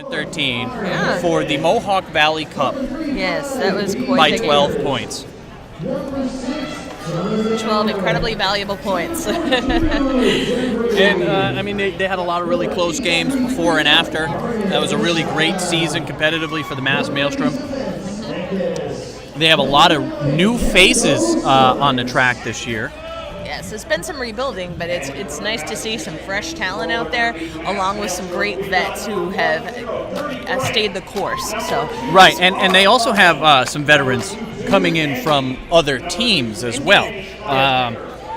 13 for the Mohawk Valley Cup. Yes, that was quite by the 12 game. points. 12 incredibly valuable points. And, I mean, they had a lot of really close games before and after. That was a really great season competitively for the Mass Maelstrom. They have a lot of new faces on the track this year. Yes, there's been some rebuilding, but it's nice to see some fresh talent out there, along with some great vets who have stayed the course. So right, and they also have some veterans coming in from other teams as well.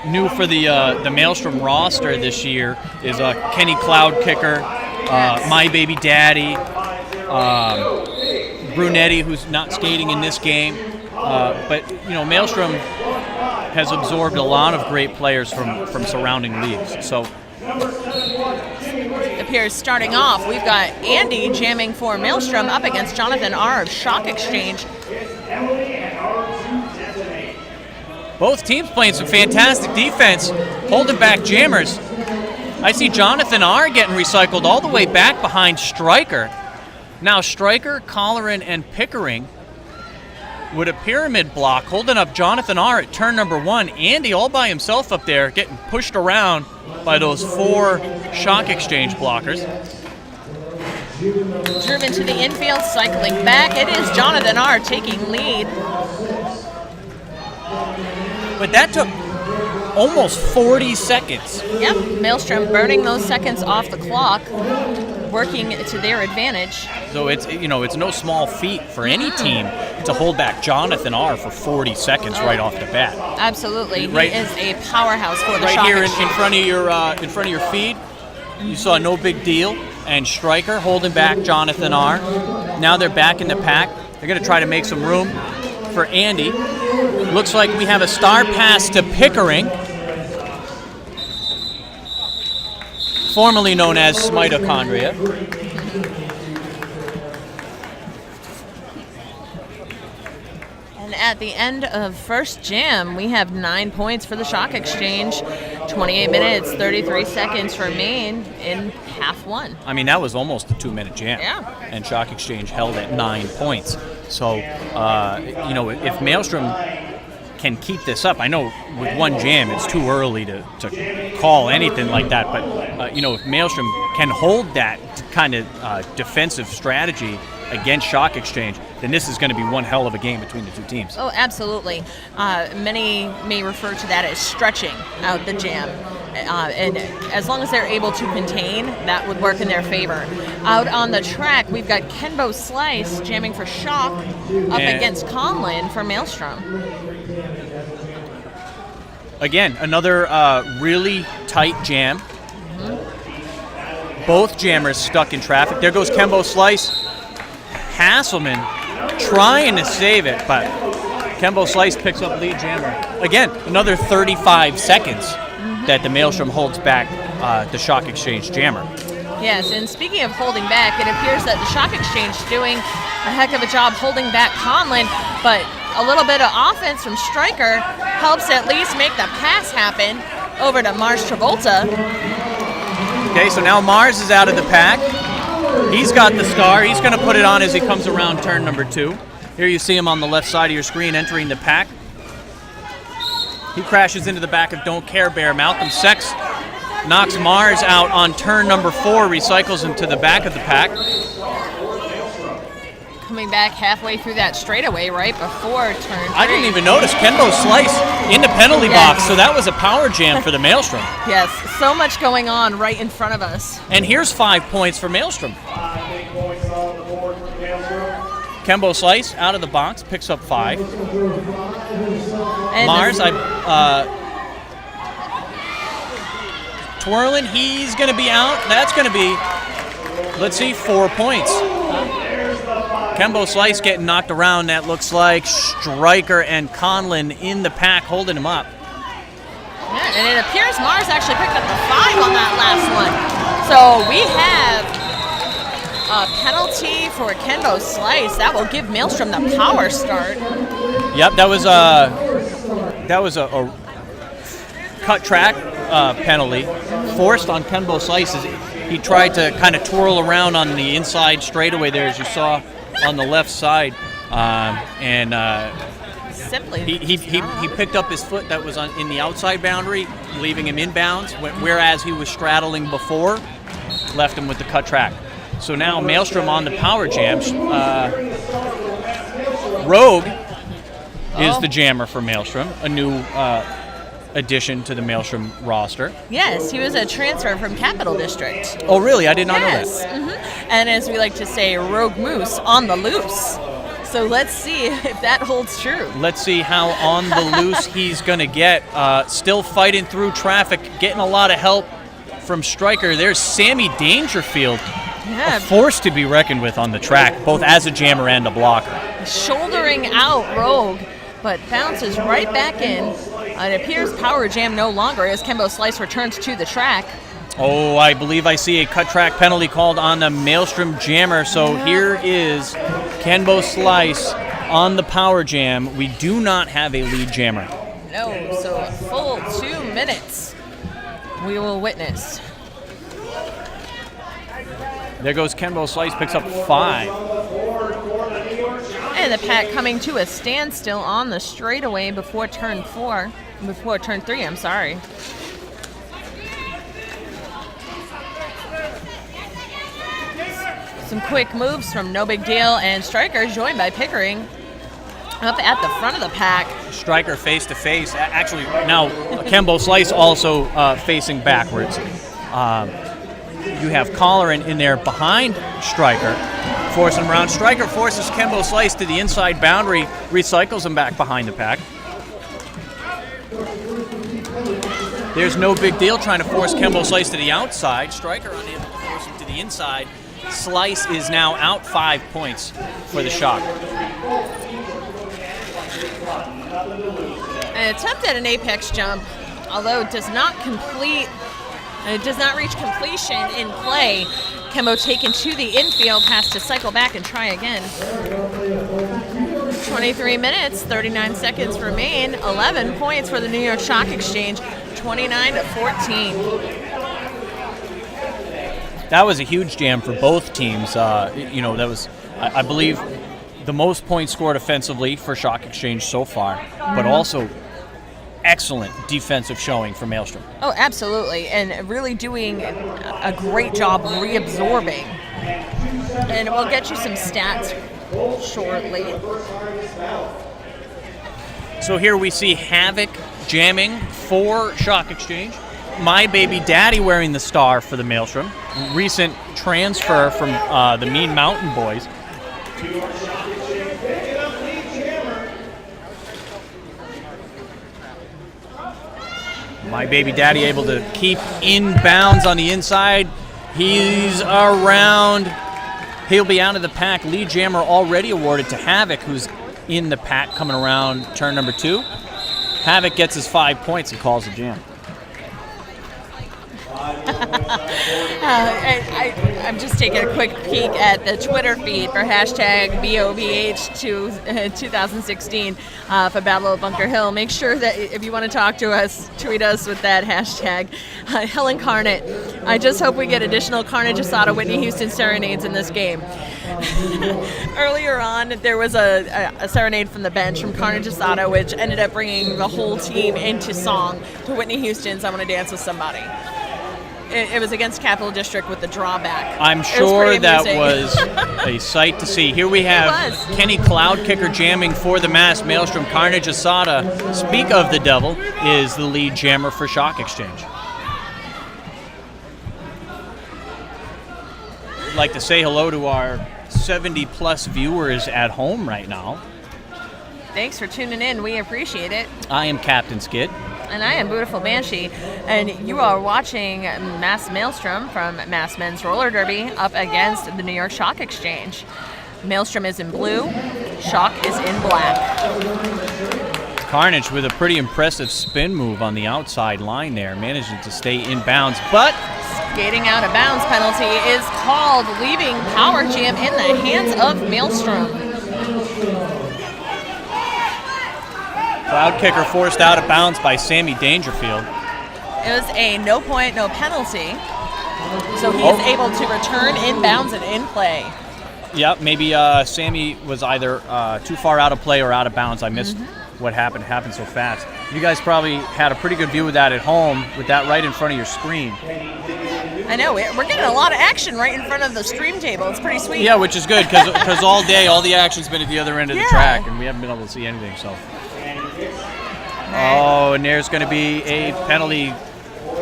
New for the Maelstrom roster this year is Kenny Cloudkicker, My Baby Daddy, Brunetti, who's not skating in this game. But you know, Maelstrom has absorbed a lot of great players from surrounding leagues. So it appears starting off, we've got Andy jamming for Maelstrom up against Jonathan R. of Shock Exchange. both teams playing some fantastic defense, holding back jammers. I see Jonathan R. getting recycled all the way back behind Stryker. Now Stryker, Colleran, and Pickering with a pyramid block, holding up Jonathan R. at turn number 1. Andy all by himself up there, getting pushed around by those 4 Shock Exchange blockers. Driven to the infield, cycling back. It is Jonathan R. taking lead. But that took almost 40 seconds. Yep, Maelstrom burning those seconds off the clock, working to their advantage. So it's no small feat for any team to hold back Jonathan R. for 40 seconds right off the bat. Absolutely, Right. he is a powerhouse for the Right Shock here in Exchange. front of your feed, you saw no big deal, and Stryker holding back Jonathan R. Now they're back in the pack. They're going to try to make some room for Andy. Looks like we have a star pass to Pickering, formerly known as Mitochondria. And at the end of first jam, we have 9 points for the Shock Exchange. 28 minutes, 33 seconds remain in half one. I mean, that was almost a 2-minute jam. Yeah. And Shock Exchange held at 9 points. So, if Maelstrom can keep this up, I know with one jam it's too early to call anything like that, but, if Maelstrom can hold that kind of defensive strategy against Shock Exchange, then this is going to be one hell of a game between the two teams. Oh, absolutely. Many may refer to that as stretching out the jam. And as long as they're able to contain, that would work in their favor. Out on the track, we've got Kenbo Slice jamming for Shock up against Conlin for Maelstrom. Again, another really tight jam. Both jammers stuck in traffic. There goes Kenbo Slice. Hasselman trying to save it, but Kenbo Slice picks up lead jammer. Again, another 35 seconds that the Maelstrom holds back the Shock Exchange jammer. Yes, and speaking of holding back, it appears that the Shock Exchange is doing a heck of a job holding back Conlin, but a little bit of offense from Stryker helps at least make the pass happen over to Mars Travolta. Okay, so now Mars is out of the pack. He's got the star. He's going to put it on as he comes around turn number 2. Here you see him on the left side of your screen entering the pack. He crashes into the back of Don't Care Bear. Malcolm Sex knocks Mars out on turn number 4, recycles him to the back of the pack. Coming back halfway through that straightaway right before turn 3. I didn't even notice Kenbo Slice in the penalty box, so that was a power jam for the Maelstrom. Yes, so much going on right in front of us. And here's 5 points for Maelstrom. Kenbo Slice out of the box, picks up 5. And Mars, twirling, he's going to be out. That's going to be, 4 points. Kenbo Slice getting knocked around. That looks like Stryker and Conlin in the pack holding him up. Yeah, and it appears Mars actually picked up the 5 on that last one. So we have a penalty for Kenbo Slice. That will give Maelstrom the power start. Yep, that was a cut track penalty forced on Kenbo Slice He tried to kind of twirl around on the inside straightaway there, as you saw on the left side, and Simply. he picked up his foot that was in the outside boundary, leaving him inbounds, whereas he was straddling before, left him with the cut track. So now Maelstrom on the power jam. Rogue is the jammer for Maelstrom, a new addition to the Maelstrom roster. Yes, he was a transfer from Capital District. Oh, really? I did not know Yes. that. And as we like to say, Rogue Moose on the loose. So let's see if that holds true. Let's see how on the loose he's going to get. Still fighting through traffic, getting a lot of help from Stryker. There's Sammy Dangerfield, Yeah. a force to be reckoned with on the track, both as a jammer and a blocker. Shouldering out Rogue, but bounces right back in. It appears power jam no longer as Kembo Slice returns to the track. Oh, I believe I see a cut track penalty called on the Maelstrom jammer. So here is Kenbo Slice on the power jam. We do not have a lead jammer. No, so a full 2 minutes we will witness. There goes Kenbo Slice, picks up 5. And the pack coming to a standstill on the straightaway before turn 3, I'm sorry. Some quick moves from No Big Deal, and Stryker joined by Pickering up at the front of the pack. Stryker face to face. Actually, now Kenbo Slice also facing backwards. You have Colleran in there behind Stryker, forcing him around. Stryker forces Kenbo Slice to the inside boundary, recycles him back behind the pack. There's No Big Deal trying to force Kenbo Slice to the outside. Stryker unable to force him to the inside. Slice is now out 5 points for the Shock. An attempt at an apex jump, although it does not reach completion in play. Kembo taken to the infield, has to cycle back and try again. 23 minutes, 39 seconds remain. 11 points for the New York Stock Exchange, 29-14. That was a huge jam for both teams. That was, I believe, the most points scored offensively for Shock Exchange so far, but also excellent defensive showing for Maelstrom. Oh, absolutely, and really doing a great job reabsorbing. And we'll get you some stats shortly. So here we see Havoc jamming for Shock Exchange. My Baby Daddy wearing the star for the Maelstrom. Recent transfer from the Mean Mountain Boys. My Baby Daddy able to keep in bounds on the inside. He's around. He'll be out of the pack. Lead jammer already awarded to Havoc, who's in the pack coming around turn number 2. Havoc gets his 5 points and calls the jam. I'm just taking a quick peek at the Twitter feed for hashtag BOBH2016 for Battle of Bunker Hill. Make sure that if you want to talk to us, tweet us with that hashtag. Helen Carnett, I just hope we get additional Carnage Asada Whitney Houston serenades in this game. Earlier on, there was a serenade from the bench from Carnage Asada, which ended up bringing the whole team into song to Whitney Houston's I Want to Dance with Somebody. It was against Capital District with the drawback. I'm sure that was a sight to see. Here we have Kenny Cloudkicker jamming for the Mass Maelstrom. Carnage Asada, speak of the devil, is the lead jammer for Shock Exchange. I'd like to say hello to our 70-plus viewers at home right now. Thanks for tuning in. We appreciate it. I am Captain Skid. And I am Beautiful Banshee, and you are watching Mass Maelstrom from Mass Men's Roller Derby up against the New York Stock Exchange. Maelstrom is in blue, Shock is in black. Carnage with a pretty impressive spin move on the outside line there, managing to stay in bounds, but skating out of bounds penalty is called, leaving Power Jam in the hands of Maelstrom. Cloudkicker forced out of bounds by Sammy Dangerfield. It was a no point, no penalty. So he is able to return inbounds and in play. Yep, maybe Sammy was either too far out of play or out of bounds. I missed what happened. It happened so fast. You guys probably had a pretty good view of that at home with that right in front of your screen. I know, we're getting a lot of action right in front of the stream table. It's pretty sweet. Yeah, which is good because all day, all the action's been at the other end of the track, and we haven't been able to see anything. So. Oh, and there's going to be a penalty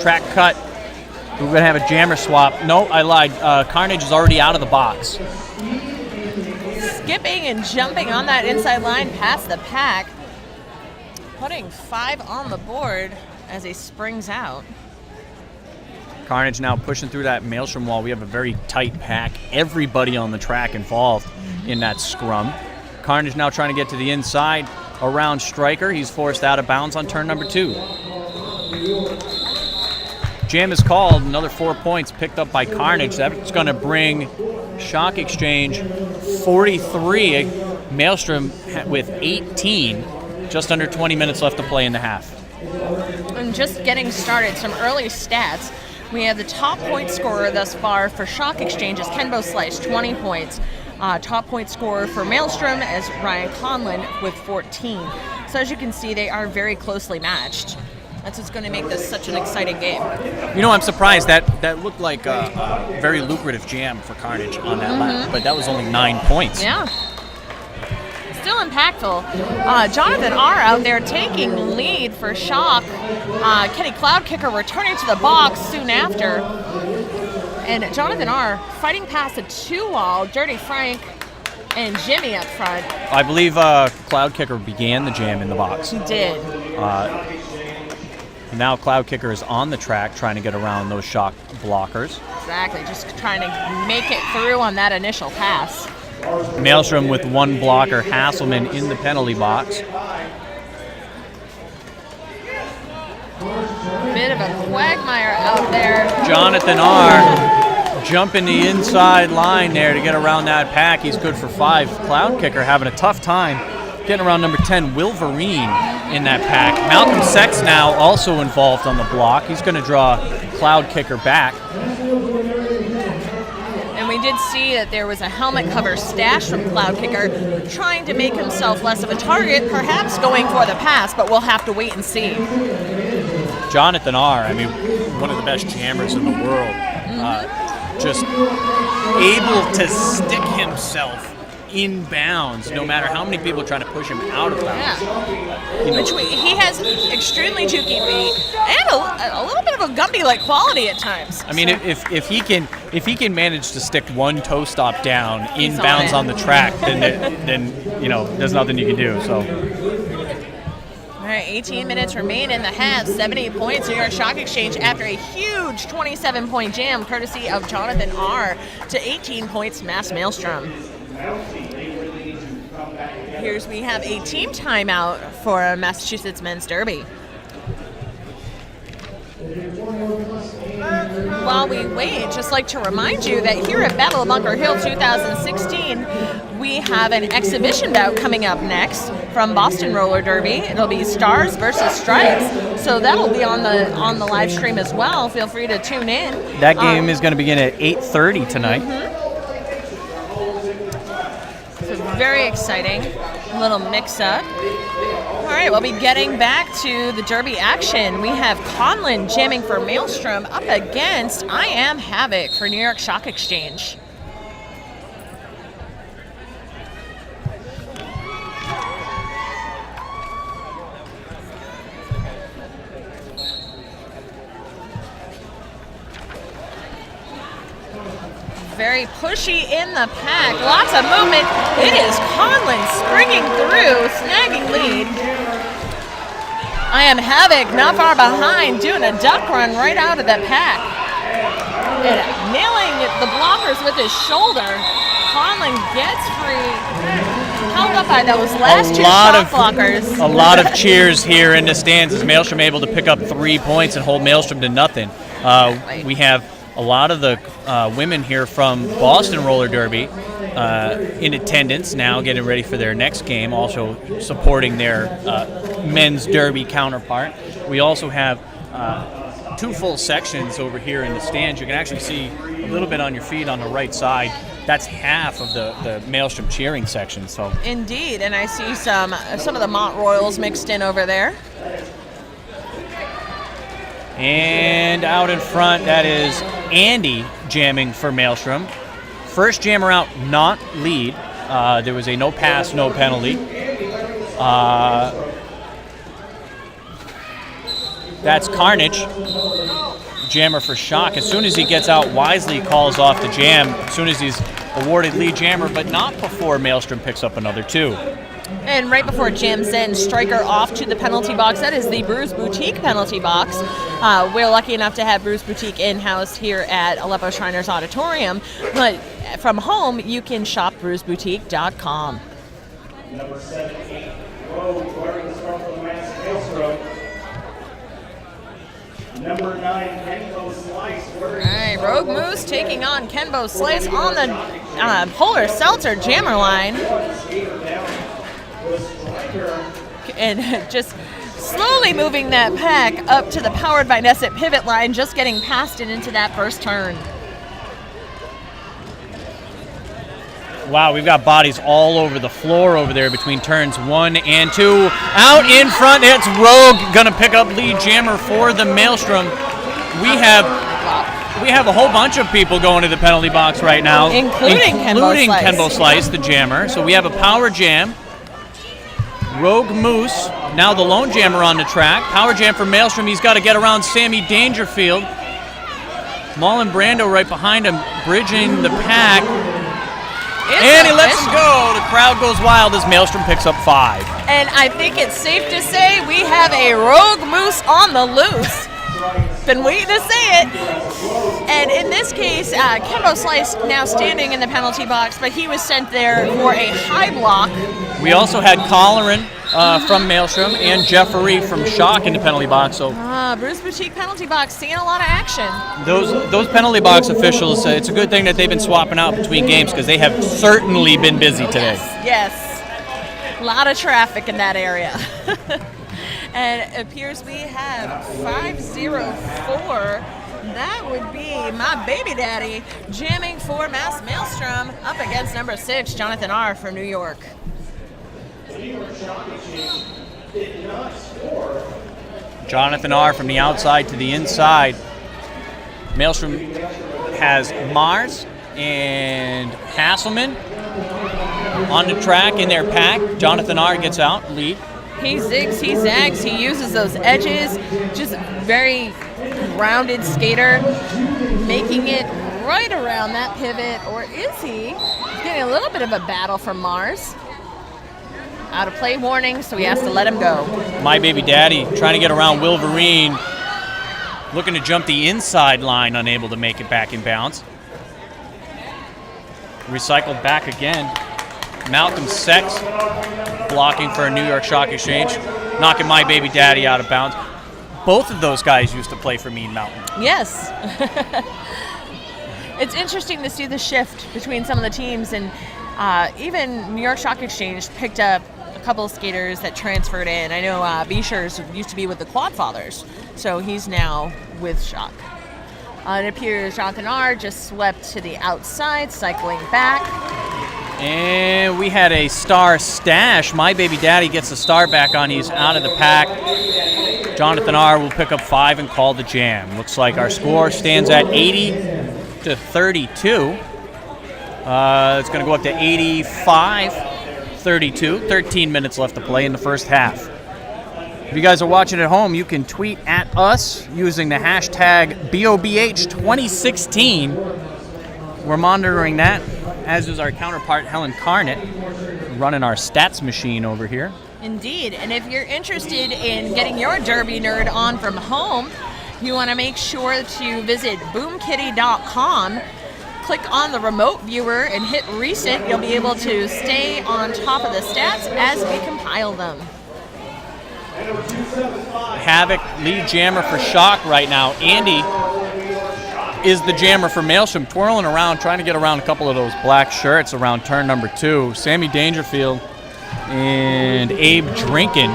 track cut. We're going to have a jammer swap. No, I lied. Carnage is already out of the box. Skipping and jumping on that inside line past the pack. Putting 5 on the board as he springs out. Carnage now pushing through that Maelstrom wall. We have a very tight pack. Everybody on the track involved in that scrum. Carnage now trying to get to the inside around Stryker. He's forced out of bounds on turn number 2. Jam is called. Another 4 points picked up by Carnage. That's going to bring Shock Exchange 43. Maelstrom with 18. Just under 20 minutes left to play in the half. And just getting started, some early stats. We have the top point scorer thus far for Shock Exchange is Kenbo Slice, 20 points. Top point scorer for Maelstrom is Ryan Conlon with 14. So as you can see, they are very closely matched. That's what's going to make this such an exciting game. You know, I'm surprised that looked like a very lucrative jam for Carnage on that lap, but that was only 9 points. Yeah. Still impactful. Jonathan R. out there taking lead for Shock. Kenny Cloudkicker returning to the box soon after. And Jonathan R. fighting past the 2-wall, Dirty Frank and Jimmy up front. I believe Cloudkicker began the jam in the box. He did. Now Cloudkicker is on the track trying to get around those Shock blockers. Exactly, just trying to make it through on that initial pass. Maelstrom with 1 blocker, Hasselman in the penalty box. Bit of a quagmire out there. Jonathan R. jumping the inside line there to get around that pack. He's good for 5. Cloudkicker having a tough time getting around number 10, Wolverine, in that pack. Malcolm Sex now also involved on the block. He's going to draw Cloudkicker back. And we did see that there was a helmet cover stashed from Cloudkicker, trying to make himself less of a target, perhaps going for the pass, but we'll have to wait and see. Jonathan R., I mean, one of the best jammers in the world, just able to stick himself in bounds, no matter how many people are trying to push him out of bounds. Yeah. You know, He has extremely jukey feet and a little bit of a Gumby-like quality at times. I mean, if he can manage to stick one toe stop down in He's bounds on on the track, then you know there's nothing you can do. So. All right, 18 minutes remain in the half. 70 points New York Shock Exchange after a huge 27-point jam, courtesy of Jonathan R. to 18 points Mass Maelstrom. We have a team timeout for Massachusetts Men's Derby. While we wait, just like to remind you that here at Battle of Bunker Hill 2016, we have an exhibition bout coming up next from Boston Roller Derby. It'll be Stars versus Stripes, so that'll be on the live stream as well. Feel free to tune in. That game is going to begin at 8:30 tonight. Very exciting. A little mix-up. All right, we'll be getting back to the Derby action. We have Conlon jamming for Maelstrom up against I Am Havoc for New York Shock Exchange. Very pushy in the pack. Lots of movement. It is Conlon springing through, snagging lead. I Am Havoc not far behind, doing a duck run right out of the pack. And nailing the blockers with his shoulder. Conlon gets free. Held up by those last two shot blockers. A lot of cheers here in the stands as Maelstrom able to pick up 3 points and hold Maelstrom to nothing. We have a lot of the women here from Boston Roller Derby in attendance now, getting ready for their next game, also supporting their men's derby counterpart. We also have two full sections over here in the stands. You can actually see a little bit on your feet on the right side. That's half of the Maelstrom cheering section. So indeed, and I see some of the Mont Royals mixed in over there. And out in front, that is Andy jamming for Maelstrom. First jammer out, not lead. There was a no pass, no penalty. That's Carnage, jammer for Shock. As soon as he gets out, Wisely calls off the jam as soon as he's awarded lead jammer, but not before Maelstrom picks up another 2. And right before Jam's end, Striker off to the penalty box. That is the Brews Boutique penalty box. We're lucky enough to have Brews Boutique in-house here at Aleppo Shriners Auditorium. But from home, you can shop brewsboutique.com. Number 7-8, Rogue, wearing the scarf for the Maelstrom. Number 9, Kenbo Slice. All right, Rogue Moose taking on Kenbo Slice on the Polar Seltzer jammer line. And just slowly moving that pack up to the Powered by Nesset pivot line, just getting past it into that first turn. Wow, we've got bodies all over the floor over there between turns 1 and 2. Out in front, it's Rogue gonna pick up lead jammer for the Maelstrom. We have a whole bunch of people going to the penalty box right now, including Kenbo Slice, the jammer. So we have a power jam. Rogue Moose, now the lone jammer on the track. Power jam for Maelstrom. He's got to get around Sammy Dangerfield. Mullen Brando right behind him, bridging the pack. And he lets him go. The crowd goes wild as Maelstrom picks up 5. And I think it's safe to say we have a Rogue Moose on the loose. Been waiting to say it. And in this case, Kenbo Slice now standing in the penalty box, but he was sent there for a high block. We also had Colleran from Maelstrom and Jeffrey from Shock in the penalty box. So Brews Boutique penalty box, seeing a lot of action. Those penalty box officials, it's a good thing that they've been swapping out between games because they have certainly been busy today. Yes. A lot of traffic in that area. And it appears we have 504. That would be my baby daddy jamming for Mass Maelstrom up against number 6, Jonathan R. from New York. Jonathan R. from the outside to the inside. Maelstrom has Mars and Hasselman on the track in their pack. Jonathan R. gets out, lead. He zigs, he zags, he uses those edges. Just very rounded skater, making it right around that pivot. Or is he? He's getting a little bit of a battle from Mars. Out of play warning, so he has to let him go. My baby daddy trying to get around Wolverine, looking to jump the inside line, unable to make it back in bounds. Recycled back again. Malcolm Sex blocking for a New York Shock Exchange, knocking my baby daddy out of bounds. Both of those guys used to play for Mean Mountain. Yes. It's interesting to see the shift between some of the teams, and even New York Shock Exchange picked up a couple of skaters that transferred in. I know Beeshers used to be with the Quad Fathers, so he's now with Shock. It appears Jonathan R. just swept to the outside, cycling back. And we had a star stash. My baby daddy gets the star back on. He's out of the pack. Jonathan R. will pick up 5 and call the jam. Looks like our score stands at 80-32. It's going to go up to 85-32. 13 minutes left to play in the first half. If you guys are watching at home, you can tweet at us using the hashtag BOBH2016. We're monitoring that, as is our counterpart, Helen Carnett, running our stats machine over here. Indeed, and if you're interested in getting your Derby Nerd on from home, you want to make sure to visit boomkitty.com, click on the remote viewer and hit recent. You'll be able to stay on top of the stats as we compile them. Havoc, lead jammer for Shock right now. Andy is the jammer for Maelstrom, twirling around, trying to get around a couple of those black shirts around turn number 2. Sammy Dangerfield and Abe Drinkin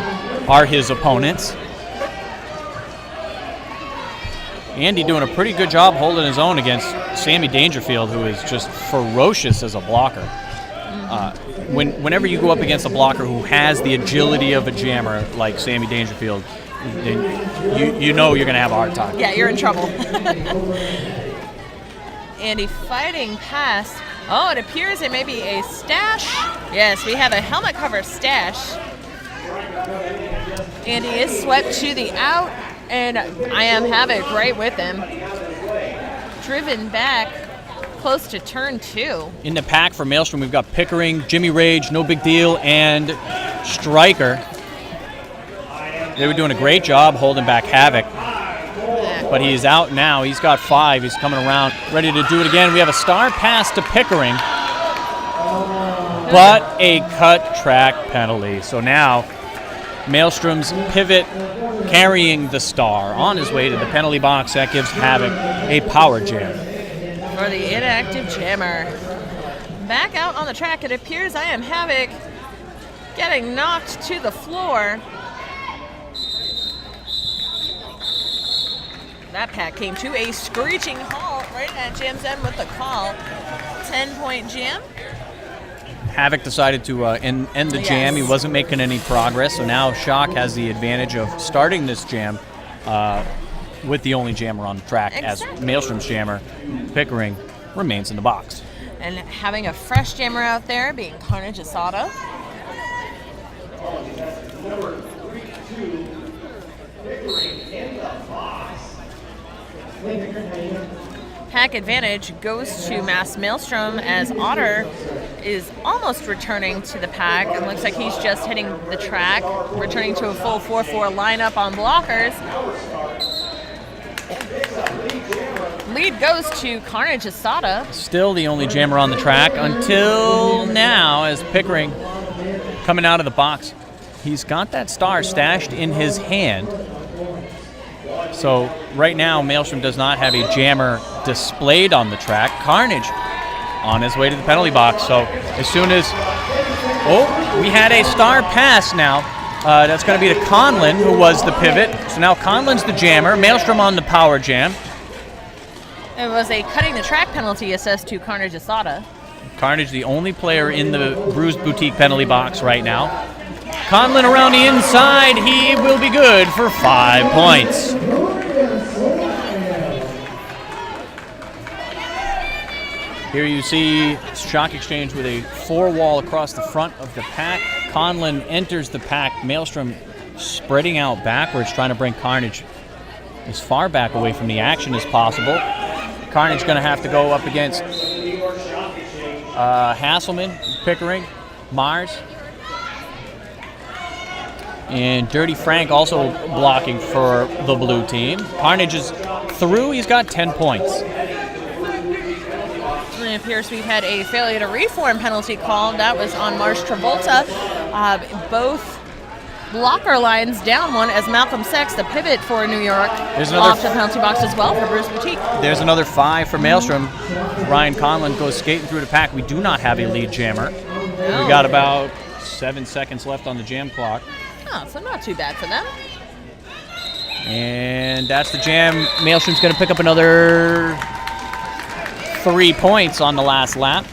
are his opponents. Andy doing a pretty good job holding his own against Sammy Dangerfield, who is just ferocious as a blocker. Whenever you go up against a blocker who has the agility of a jammer like Sammy Dangerfield, then you know you're going to have a hard time. Yeah, you're in trouble. Andy fighting past. Oh, it appears it may be a stash. Yes, we have a helmet cover stash. Andy is swept to the out, and I Am Havoc right with him. Driven back close to turn 2. In the pack for Maelstrom, we've got Pickering, Jimmy Rage, No Big Deal, and Stryker. They were doing a great job holding back Havoc. But he's out now. He's got 5. He's coming around, ready to do it again. We have a star pass to Pickering, but a cut track penalty. So now Maelstrom's pivot carrying the star on his way to the penalty box. That gives Havoc a power jam. For the inactive jammer. Back out on the track, it appears I Am Havoc getting knocked to the floor. That pack came to a screeching halt right at Jam's end with the call. 10-point jam. Havoc decided to end the jam. He wasn't making any progress, so now Shock has the advantage of starting this jam with the only jammer on the track, as Maelstrom's jammer, Pickering, remains in the box. And having a fresh jammer out there being Carnage Asada. Number 32, Pickering in the box. Pack advantage goes to Mass Maelstrom as Otter is almost returning to the pack. It looks like he's just hitting the track, returning to a full 4-4 lineup on blockers. Lead goes to Carnage Asada. Still the only jammer on the track until now, as Pickering coming out of the box. He's got that star stashed in his hand. So right now, Maelstrom does not have a jammer displayed on the track. Carnage on his way to the penalty box. So as soon as, we had a star pass now. That's going to be to Conlon, who was the pivot. So now Conlon's the jammer. Maelstrom on the power jam. It was a cutting the track penalty assessed to Carnage Asada. Carnage, the only player in the Bruised Boutique penalty box right now. Conlon around the inside. He will be good for 5 points. Here you see Shock Exchange with a 4-wall across the front of the pack. Conlon enters the pack. Maelstrom spreading out backwards, trying to bring Carnage as far back away from the action as possible. Carnage going to have to go up against Hasselman, Pickering, Mars. And Dirty Frank also blocking for the blue team. Carnage is through. He's got 10 points. It appears we've had a failure to reform penalty called. That was on Marsh Travolta. Both blocker lines down one as Malcolm Sex, the pivot for New York, off the penalty box as well for Bruce Boutique. There's another 5 for Maelstrom. Ryan Conlon goes skating through the pack. We do not have a lead jammer. No. We got about 7 seconds left on the jam clock. Oh, so not too bad for them. And that's the jam. Maelstrom's going to pick up another 3 points on the last lap.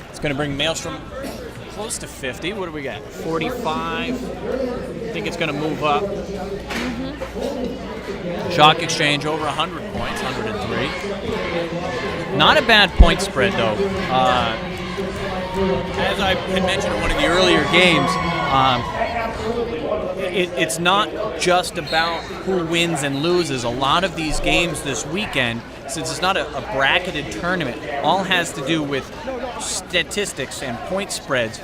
It's going to bring Maelstrom close to 50. What do we got? 45. I think it's going to move up. Shock Exchange over 100 points, 103. Not a bad point spread, though. As I had mentioned in one of the earlier games, it's not just about who wins and loses. A lot of these games this weekend, since it's not a bracketed tournament, all has to do with statistics and point spreads,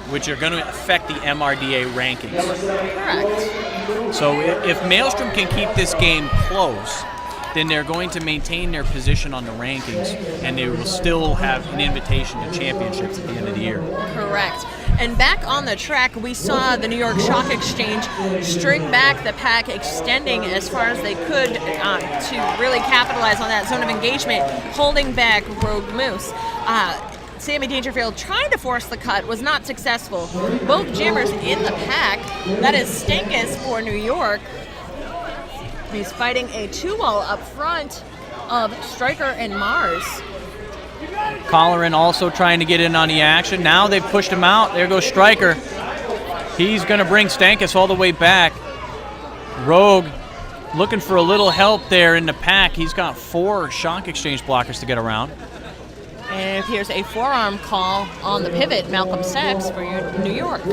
which are going to affect the MRDA rankings. Correct. So if Maelstrom can keep this game close, then they're going to maintain their position on the rankings, and they will still have an invitation to championships at the end of the year. Correct. And back on the track, we saw the New York Shock Exchange string back the pack, extending as far as they could to really capitalize on that zone of engagement, holding back Rogue Moose. Sammy Dangerfield trying to force the cut, was not successful. Both jammers in the pack. That is Stankus for New York. He's fighting a 2-wall up front of Stryker and Mars. Colleran also trying to get in on the action. Now they've pushed him out. There goes Stryker. He's going to bring Stankus all the way back. Rogue looking for a little help there in the pack. He's got 4 shock exchange blockers to get around. And here's a forearm call on the pivot, Malcolm Sachs for New York.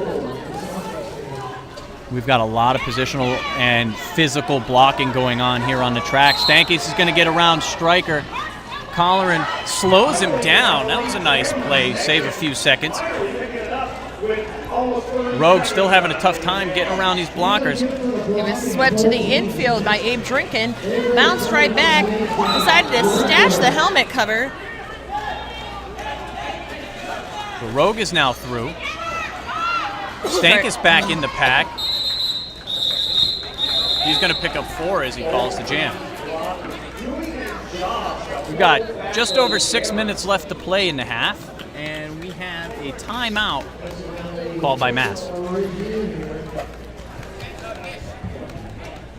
We've got a lot of positional and physical blocking going on here on the track. Stankus is going to get around Stryker. Colleran slows him down. That was a nice play. Save a few seconds. Rogue still having a tough time getting around these blockers. He was swept to the infield by Abe Drinkin. Bounced right back. Decided to stash the helmet cover. The Rogue is now through. Stankus back in the pack. He's going to pick up 4 as he calls the jam. We've got just over 6 minutes left to play in the half, and we have a timeout called by Mass.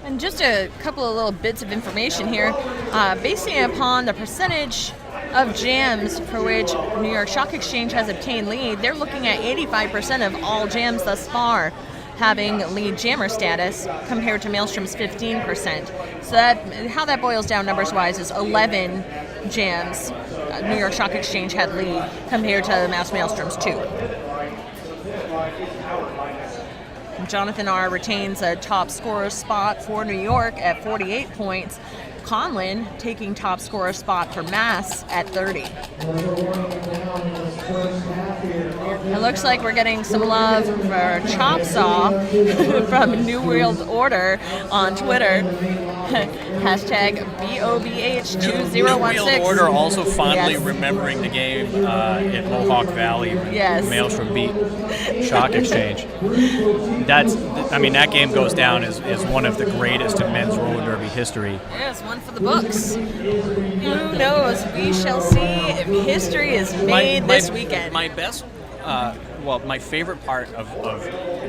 And just a couple of little bits of information here. Basing upon the percentage of jams for which New York Stock Exchange has obtained lead, they're looking at 85% of all jams thus far having lead jammer status compared to Maelstrom's 15%. So how that boils down numbers-wise is 11 jams New York Stock Exchange had lead compared to Maelstrom's 2. Jonathan R. retains a top scorer spot for New York at 48 points. Conlon taking top scorer spot for Mass at 30. It looks like we're getting some love for Chop Saw from New World Order on Twitter. Hashtag BOBH2016. New World Order also fondly remembering the game at Mohawk Valley when Maelstrom beat Shock Exchange. That game goes down as one of the greatest in men's roller derby history. Yes, one for the books. Who knows? We shall see if history is made this weekend. My favorite part of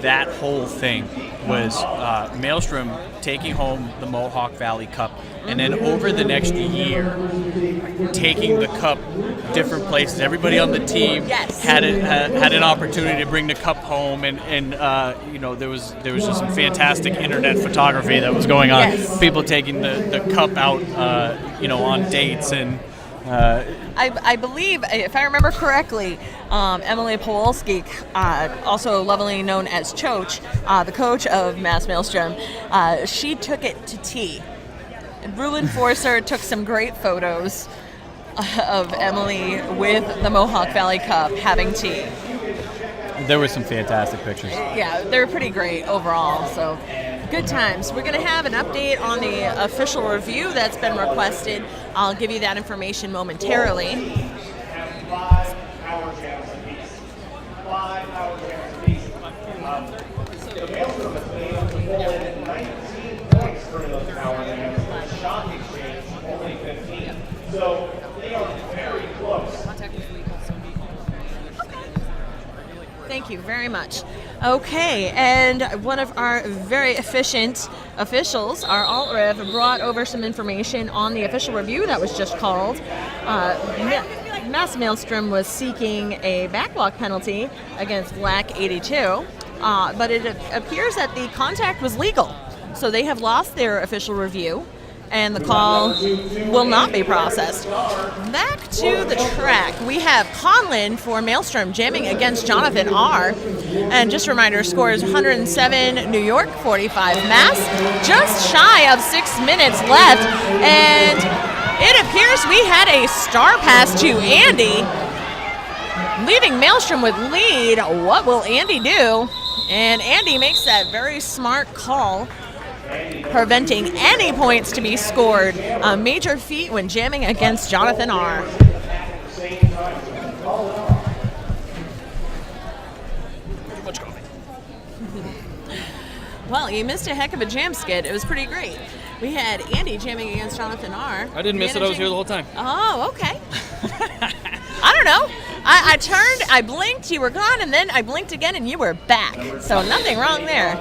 that whole thing was Maelstrom taking home the Mohawk Valley Cup, and then over the next year, taking the cup different places. Everybody on the team had an opportunity to bring the cup home, and there was just some fantastic internet photography that was going on. Yes. People taking the cup out, on dates and. I believe, if I remember correctly, Emily Powolski, also lovingly known as Choach, the coach of Mass Maelstrom, she took it to tea. Brulin Forcer took some great photos of Emily with the Mohawk Valley Cup having tea. There were some fantastic pictures. Yeah, they're pretty great overall, so good times. We're going to have an update on the official review that's been requested. I'll give you that information momentarily. 5 power jams apiece. 5 power jams apiece. The Maelstrom has been able to pull in 19 points during those power jams. The Shock Exchange only 15. So they are very close. Thank you very much. Okay, and one of our very efficient officials, our alt-rev, brought over some information on the official review that was just called. Mass Maelstrom was seeking a backwalk penalty against Black 82, but it appears that the contact was legal. So they have lost their official review, and the call will not be processed. Back to the track, we have Conlon for Maelstrom jamming against Jonathan R. And just a reminder, score is 107 New York, 45 Mass. Just shy of 6 minutes left, and it appears we had a star pass to Andy, leaving Maelstrom with lead. What will Andy do? And Andy makes that very smart call, preventing any points to be scored. A major feat when jamming against Jonathan R. Well, you missed a heck of a jam skid. It was pretty great. We had Andy jamming against Jonathan R. I didn't miss it. I was here the whole time. Oh, okay. I don't know. I turned, I blinked, you were gone, and then I blinked again and you were back. So nothing wrong there.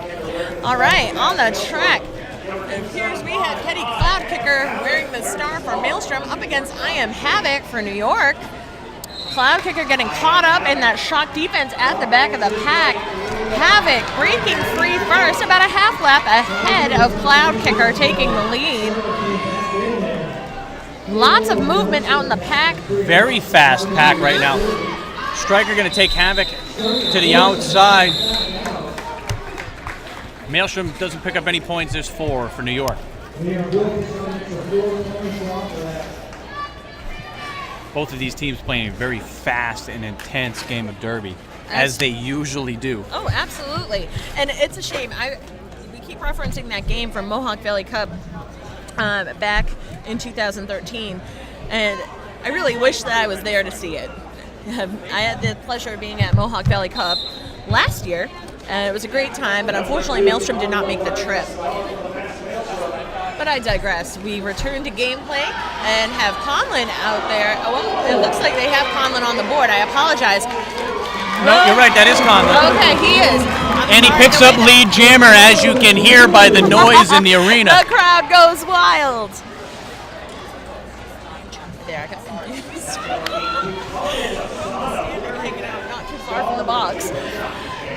All right, on the track, And here's we had Teddy Cloud Kicker wearing the star for Maelstrom up against I Am Havoc for New York. Cloud Kicker getting caught up in that shock defense at the back of the pack. Havoc breaking free first, about a half lap ahead of Cloud Kicker taking the lead. Lots of movement out in the pack. Very fast pack right now. Striker going to take Havoc to the outside. Maelstrom doesn't pick up any points. There's 4 for New York. Both of these teams playing a very fast and intense game of Derby, as they usually do. Oh, absolutely. And it's a shame. We keep referencing that game from Mohawk Valley Cup back in 2013, and I really wish that I was there to see it. I had the pleasure of being at Mohawk Valley Cup last year, and it was a great time, but unfortunately Maelstrom did not make the trip. But I digress. We return to gameplay and have Conlon out there. Oh, well, it looks like they have Conlon on the board. I apologize. No, you're right. That is Conlon. Okay, he is. And he picks up lead jammer, as you can hear by the noise in the arena. The crowd goes wild. There, I got confused. Hanging out not too far from the box.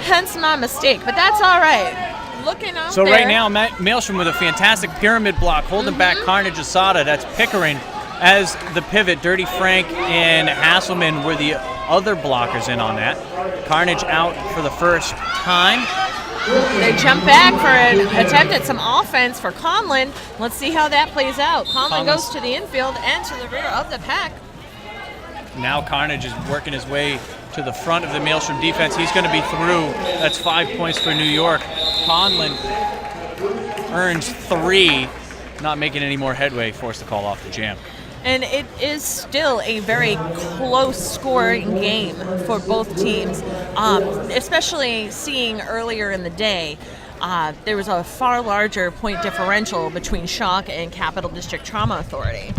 Hence my mistake, but that's all right. Looking up So there. right now, Maelstrom with a fantastic pyramid block, holding back Carnage Asada. That's Pickering as the pivot. Dirty Frank and Hasselman were the other blockers in on that. Carnage out for the first time. They jump back for an attempt at some offense for Conlon. Let's see how that plays out. Conlon goes to the infield and to the rear of the pack. Now Carnage is working his way to the front of the Maelstrom defense. He's going to be through. That's 5 points for New York. Conlon earns 3, not making any more headway, forced to call off the jam. And it is still a very close scoring game for both teams, especially seeing earlier in the day. There was a far larger point differential between Shock and Capital District Trauma Authority.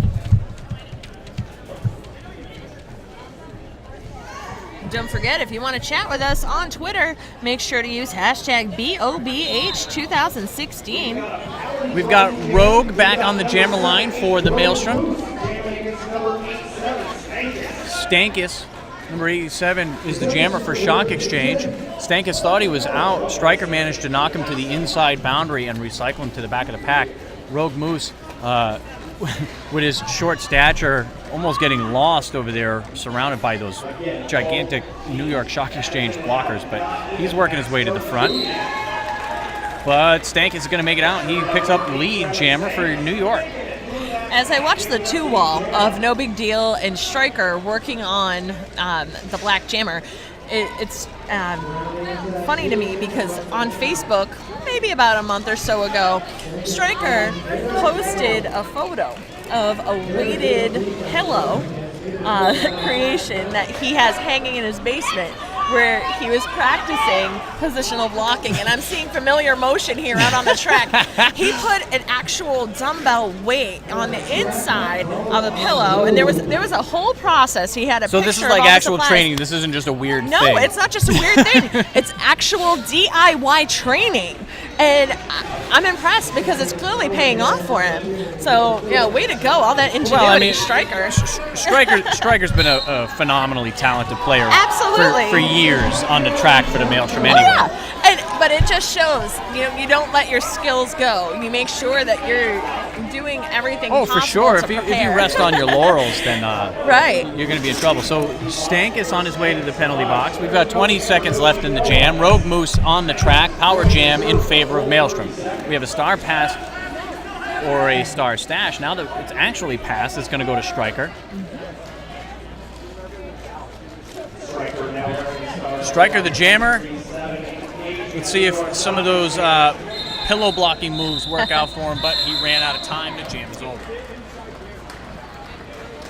Don't forget, if you want to chat with us on Twitter, make sure to use hashtag BOBH2016. We've got Rogue back on the jammer line for the Maelstrom. Stankus, number 87, is the jammer for Shock Exchange. Stankus thought he was out. Striker managed to knock him to the inside boundary and recycle him to the back of the pack. Rogue Moose, with his short stature, almost getting lost over there, surrounded by those gigantic New York Shock Exchange blockers, but he's working his way to the front. But Stankus is going to make it out. He picks up lead jammer for New York. As I watch the 2-wall of No Big Deal and Striker working on the Black Jammer, it's funny to me because on Facebook, maybe about a month or so ago, Striker posted a photo of a weighted pillow creation that he has hanging in his basement, where he was practicing positional blocking, and I'm seeing familiar motion here out on the track. He put an actual dumbbell weight on the inside of the pillow, and there was a whole process. He had a So picture this is of like all the actual supplies. training. This isn't just a weird No, thing. it's not just a weird thing. It's actual DIY training. And I'm impressed because it's clearly paying off for him. So, way to go. All that ingenuity, Striker. Striker's been a phenomenally talented player. Absolutely. For years on the track for the Maelstrom anyway. Oh, yeah. But it just shows, you don't let your skills go. You make sure that you're doing everything possible for sure. to If you prepare. rest on your laurels, then right. you're going to be in trouble. So Stank is on his way to the penalty box. We've got 20 seconds left in the jam. Rogue Moose on the track. Power jam in favor of Maelstrom. We have a star pass or a star stash. Now that it's actually passed, it's going to go to Striker. Striker the jammer. Let's see if some of those pillow blocking moves work out for him, but he ran out of time. The jam is over.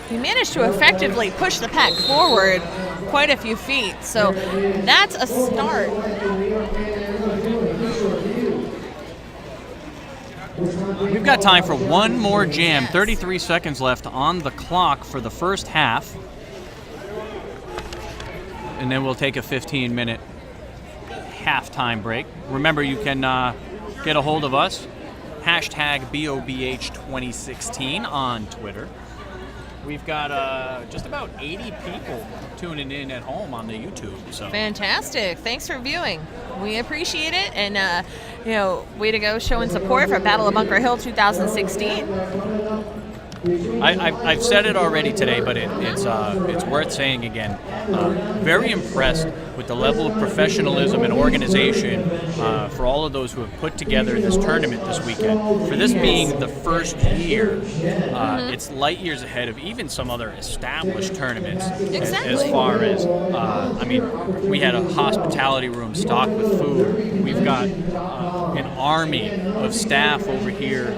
He managed to effectively push the pack forward quite a few feet, so that's a start. We've got time for one more jam. 33 seconds left on the clock for the first half. And then we'll take a 15-minute halftime break. Remember, you can get a hold of us hashtag BOBH2016 on Twitter. We've got just about 80 people tuning in at home on the YouTube. So Fantastic. Thanks for viewing. We appreciate it. And, way to go showing support for Battle of Bunker Hill 2016. I've said it already today, but it's worth saying again. Very impressed with the level of professionalism and organization for all of those who have put together this tournament this weekend. For this being the first year, it's light years ahead of even some other established tournaments. Exactly. As far as, we had a hospitality room stocked with food. We've got an army of staff over here.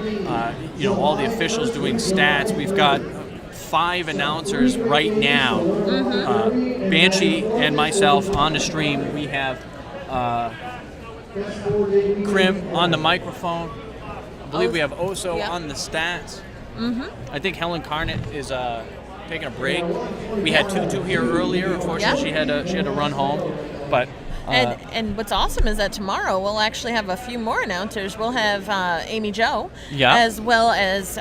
All the officials doing stats. We've got 5 announcers right now. Banshee and myself on the stream. We have Krim on the microphone. I believe we have Oso on the stats. I think Helen Carnett is taking a break. We had Tutu here earlier. Unfortunately, she had to run home. But and what's awesome is that tomorrow we'll actually have a few more announcers. We'll have Amy Jo, as well as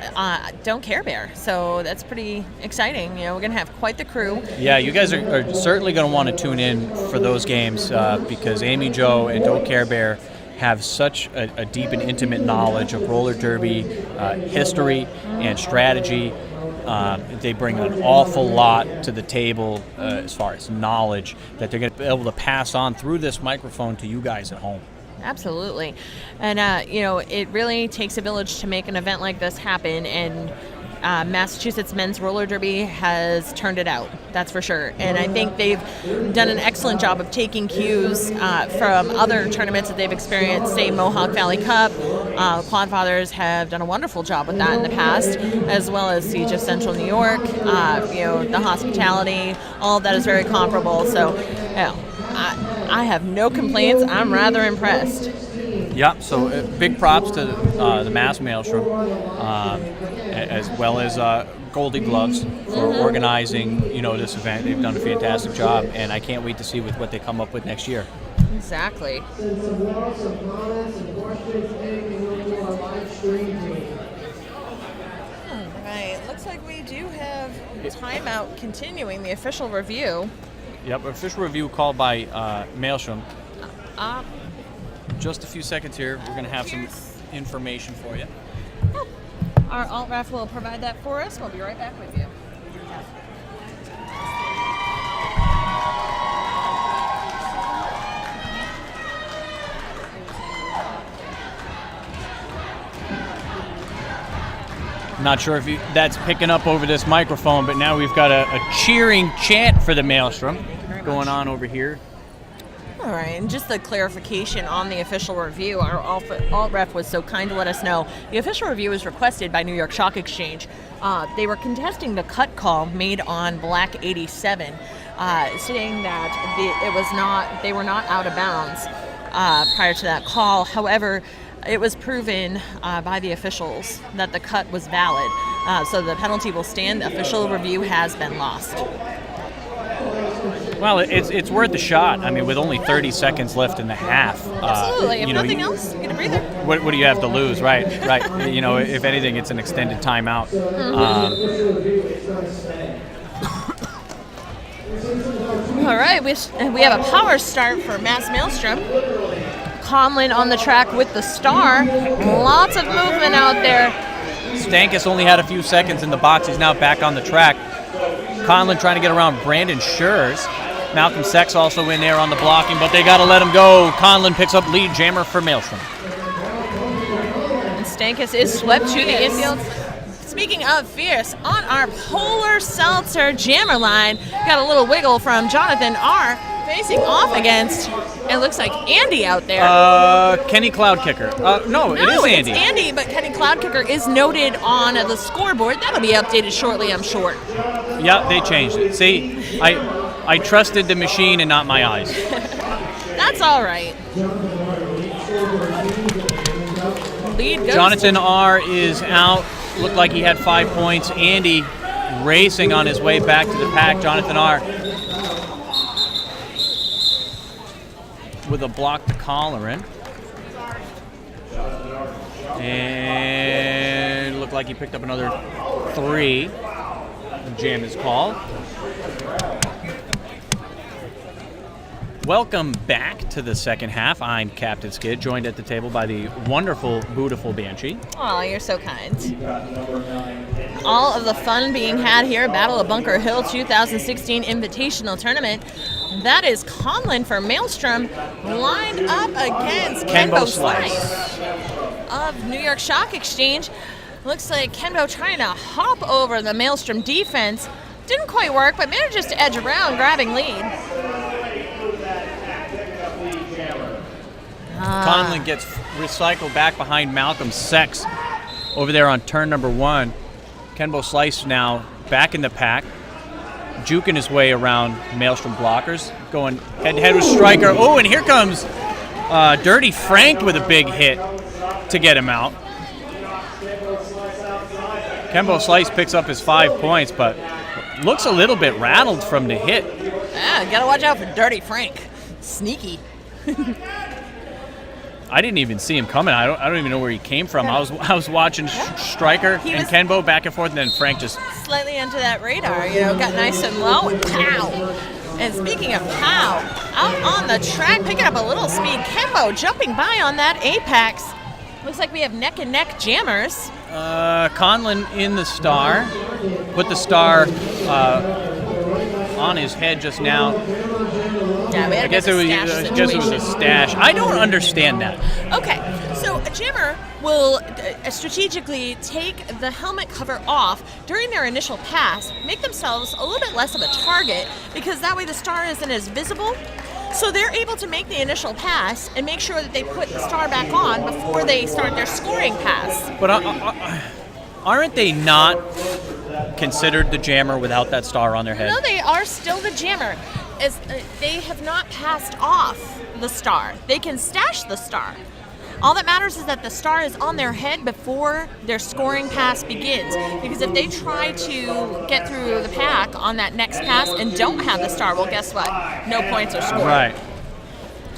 Don't Care Bear. So that's pretty exciting. We're going to have quite the crew. Yeah, you guys are certainly going to want to tune in for those games because Amy Jo and Don't Care Bear have such a deep and intimate knowledge of roller derby history and strategy. They bring an awful lot to the table as far as knowledge that they're going to be able to pass on through this microphone to you guys at home. Absolutely. And, it really takes a village to make an event like this happen, and Massachusetts Men's Roller Derby has turned it out, that's for sure. And I think they've done an excellent job of taking cues from other tournaments that they've experienced, say Mohawk Valley Cup. Quadfathers have done a wonderful job with that in the past, as well as Siege of Central New York, the hospitality, all of that is very comparable. So, I have no complaints. I'm rather impressed. Yeah, so big props to the Mass Maelstrom, as well as Goldie Gloves for organizing, this event. They've done a fantastic job, and I can't wait to see what they come up with next year. Exactly. All right, looks like we do have timeout continuing the official review. Yep, official review called by Maelstrom. Just a few seconds here. We're going to have some information for you. Our alt-ref will provide that for us. We'll be right back with you. Not sure if that's picking up over this microphone, but now we've got a cheering chant for the Maelstrom going on over here. All right, and just the clarification on the official review, our alt-ref was so kind to let us know. The official review was requested by New York Stock Exchange. They were contesting the cut call made on Black 87, saying that they were not out of bounds prior to that call. However, it was proven by the officials that the cut was valid, so the penalty will stand. The official review has been lost. Well, it's worth a shot. I mean, with only 30 seconds left in the half. Absolutely. If nothing else, get a breather. What do you have to lose, right? Right. If anything, it's an extended timeout. All right, we have a power start for Mass Maelstrom. Conlon on the track with the star. Lots of movement out there. Stankus only had a few seconds in the box. He's now back on the track. Conlon trying to get around Brandon Schurz. Malcolm Sex also in there on the blocking, but they got to let him go. Conlon picks up lead jammer for Maelstrom. And Stankus is swept to the infield. Speaking of fierce, on our Polar Seltzer jammer line, got a little wiggle from Jonathan R. facing off against, it looks like Andy out there. Kenny Cloudkicker. No, it is Andy. It's Andy, but Kenny Cloudkicker is noted on the scoreboard. That'll be updated shortly, I'm sure. Yeah, they changed it. See, I trusted the machine and not my eyes. That's all right. Lead goes. Jonathan R. is out. Looked like he had 5 points. Andy racing on his way back to the pack. Jonathan R. with a block to Colleran. And looked like he picked up another 3. Jam is called. Welcome back to the second half. I'm Captain Skid, joined at the table by the wonderful, beautiful Banshee. Oh, you're so kind. All of the fun being had here, Battle of Bunker Hill 2016 Invitational Tournament. That is Conlon for Maelstrom, lined up against Kenbo Slice of New York Stock Exchange. Looks like Kenbo trying to hop over the Maelstrom defense. Didn't quite work, but manages to edge around, grabbing lead. Conlon gets recycled back behind Malcolm Sex over there on turn number 1. Kenbo Slice now back in the pack, juking his way around Maelstrom blockers, going head-to-head with Striker. Oh, and here comes Dirty Frank with a big hit to get him out. Kenbo Slice picks up his 5 points, but looks a little bit rattled from the hit. Yeah, gotta watch out for Dirty Frank. Sneaky. I didn't even see him coming. I don't even know where he came from. I was watching Striker and Kenbo back and forth, and then Frank just slightly into that radar. Got nice and low, and pow. And speaking of pow, out on the track, picking up a little speed. Kenbo jumping by on that apex. Looks like we have neck and neck jammers. Conlon in the star, put the star on his head just now. Yeah, we had I guess it was a stash. I don't understand that. Okay, so a jammer will strategically take the helmet cover off during their initial pass, make themselves a little bit less of a target, because that way the star isn't as visible. So they're able to make the initial pass and make sure that they put the star back on before they start their scoring pass. But aren't they not considered the jammer without that star on their head? No, they are still the jammer. As they have not passed off the star. They can stash the star. All that matters is that the star is on their head before their scoring pass begins. Because if they try to get through the pack on that next pass and don't have the star, well, guess what? No points are scored. Right.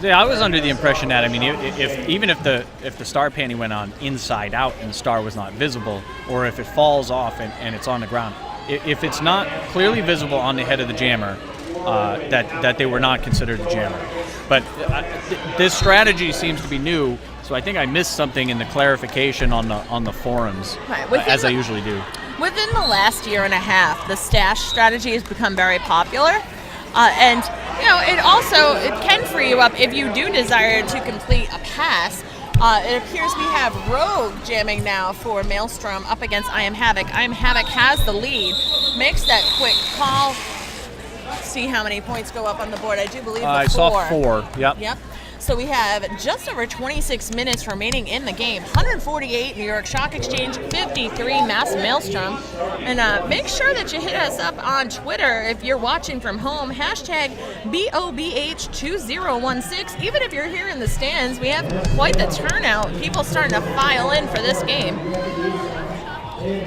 Yeah, I was under the impression that, if the star panty went on inside out and the star was not visible, or if it falls off and it's on the ground, if it's not clearly visible on the head of the jammer, that they were not considered a jammer. But this strategy seems to be new, so I think I missed something in the clarification on the forums, right, as I usually do. Within the last year and a half, the stash strategy has become very popular, and it can free you up if you do desire to complete a pass. It appears we have Rogue jamming now for Maelstrom up against I Am Havoc. I Am Havoc has the lead, makes that quick call. Let's see how many points go up on the board. I do believe I saw 4. Yep. So we have just over 26 minutes remaining in the game. 148 New York Stock Exchange, 53 Mass Maelstrom. And make sure that you hit us up on Twitter if you're watching from home. Hashtag BOBH2016. Even if you're here in the stands, we have quite the turnout. People starting to file in for this game.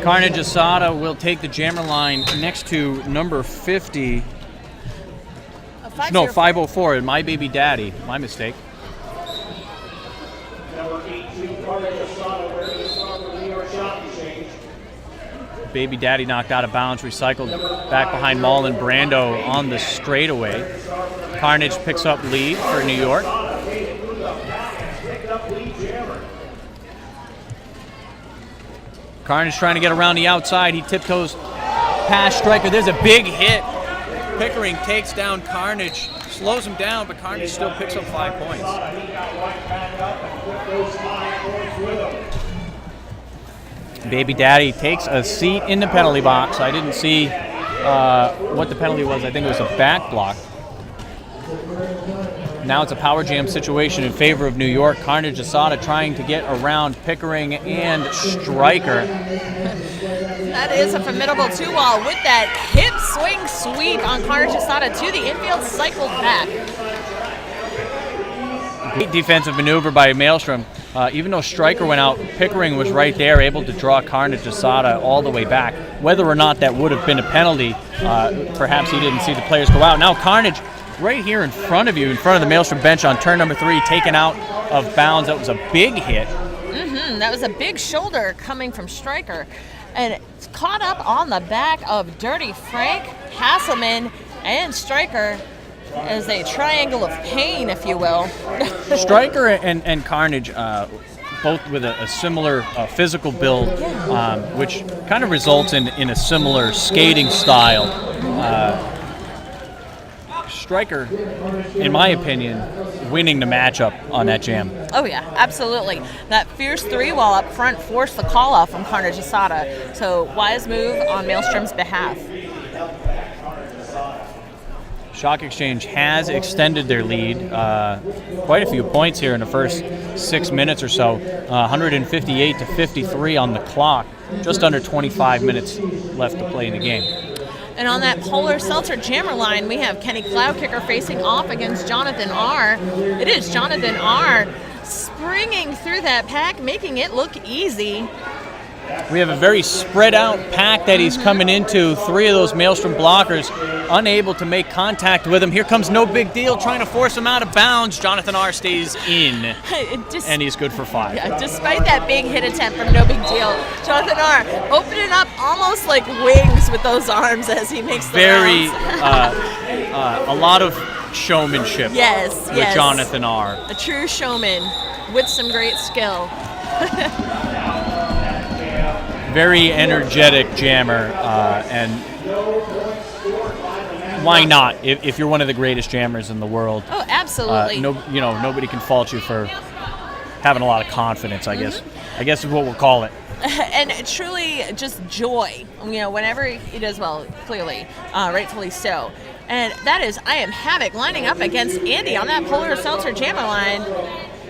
Carnage Asada will take the jammer line next to number 50. No, 504, My Baby Daddy. My mistake. Number 18, Carnage Asada, wearing the star for New York Stock Exchange. Baby Daddy knocked out of bounds, recycled back behind Marlon Brando on the straightaway. Carnage picks up lead for New York. Carnage trying to get around the outside. He tiptoes past Striker. There's a big hit. Pickering takes down Carnage, slows him down, but Carnage still picks up 5 points. Baby Daddy takes a seat in the penalty box. I didn't see what the penalty was. I think it was a back block. Now it's a power jam situation in favor of New York. Carnage Asada trying to get around Pickering and Striker. That is a formidable 2-wall with that hip swing sweep on Carnage Asada to the infield, cycled back. Great defensive maneuver by Maelstrom. Even though Striker went out, Pickering was right there, able to draw Carnage Asada all the way back. Whether or not that would have been a penalty, perhaps he didn't see the players go out. Now Carnage right here in front of you, in front of the Maelstrom bench on turn number 3, taken out of bounds. That was a big hit. That was a big shoulder coming from Stryker. And it's caught up on the back of Dirty Frank, Hasselman, and Stryker as a triangle of pain, if you will. Stryker and Carnage, both with a similar physical build, which kind of results in a similar skating style. Stryker, in my opinion, winning the matchup on that jam. Oh yeah, absolutely. That fierce 3-wall up front forced the call-off from Carnage Asada. So wise move on Maelstrom's behalf. Shock Exchange has extended their lead quite a few points here in the first 6 minutes or so. 158 to 53 on the clock. Just under 25 minutes left to play in the game. And on that Polar Seltzer jammer line, we have Kenny Cloudkicker facing off against Jonathan R. It is Jonathan R. springing through that pack, making it look easy. We have a very spread out pack that he's coming into. 3 of those Maelstrom blockers unable to make contact with him. Here comes No Big Deal trying to force him out of bounds. Jonathan R. stays in, and he's good for 5. Yeah, despite that big hit attempt from No Big Deal, Jonathan R. opening up almost like wings with those arms as he makes the Very, rounds. a lot of showmanship yes. Jonathan R. A true showman with some great skill. Very energetic jammer, and why not? If you're one of the greatest jammers in the world, Absolutely. Nobody can fault you for having a lot of confidence. I guess is what we'll call it. And truly, just joy. Whenever he does well, clearly, rightfully so. And that is I Am Havoc lining up against Andy on that Polar Seltzer jammer line.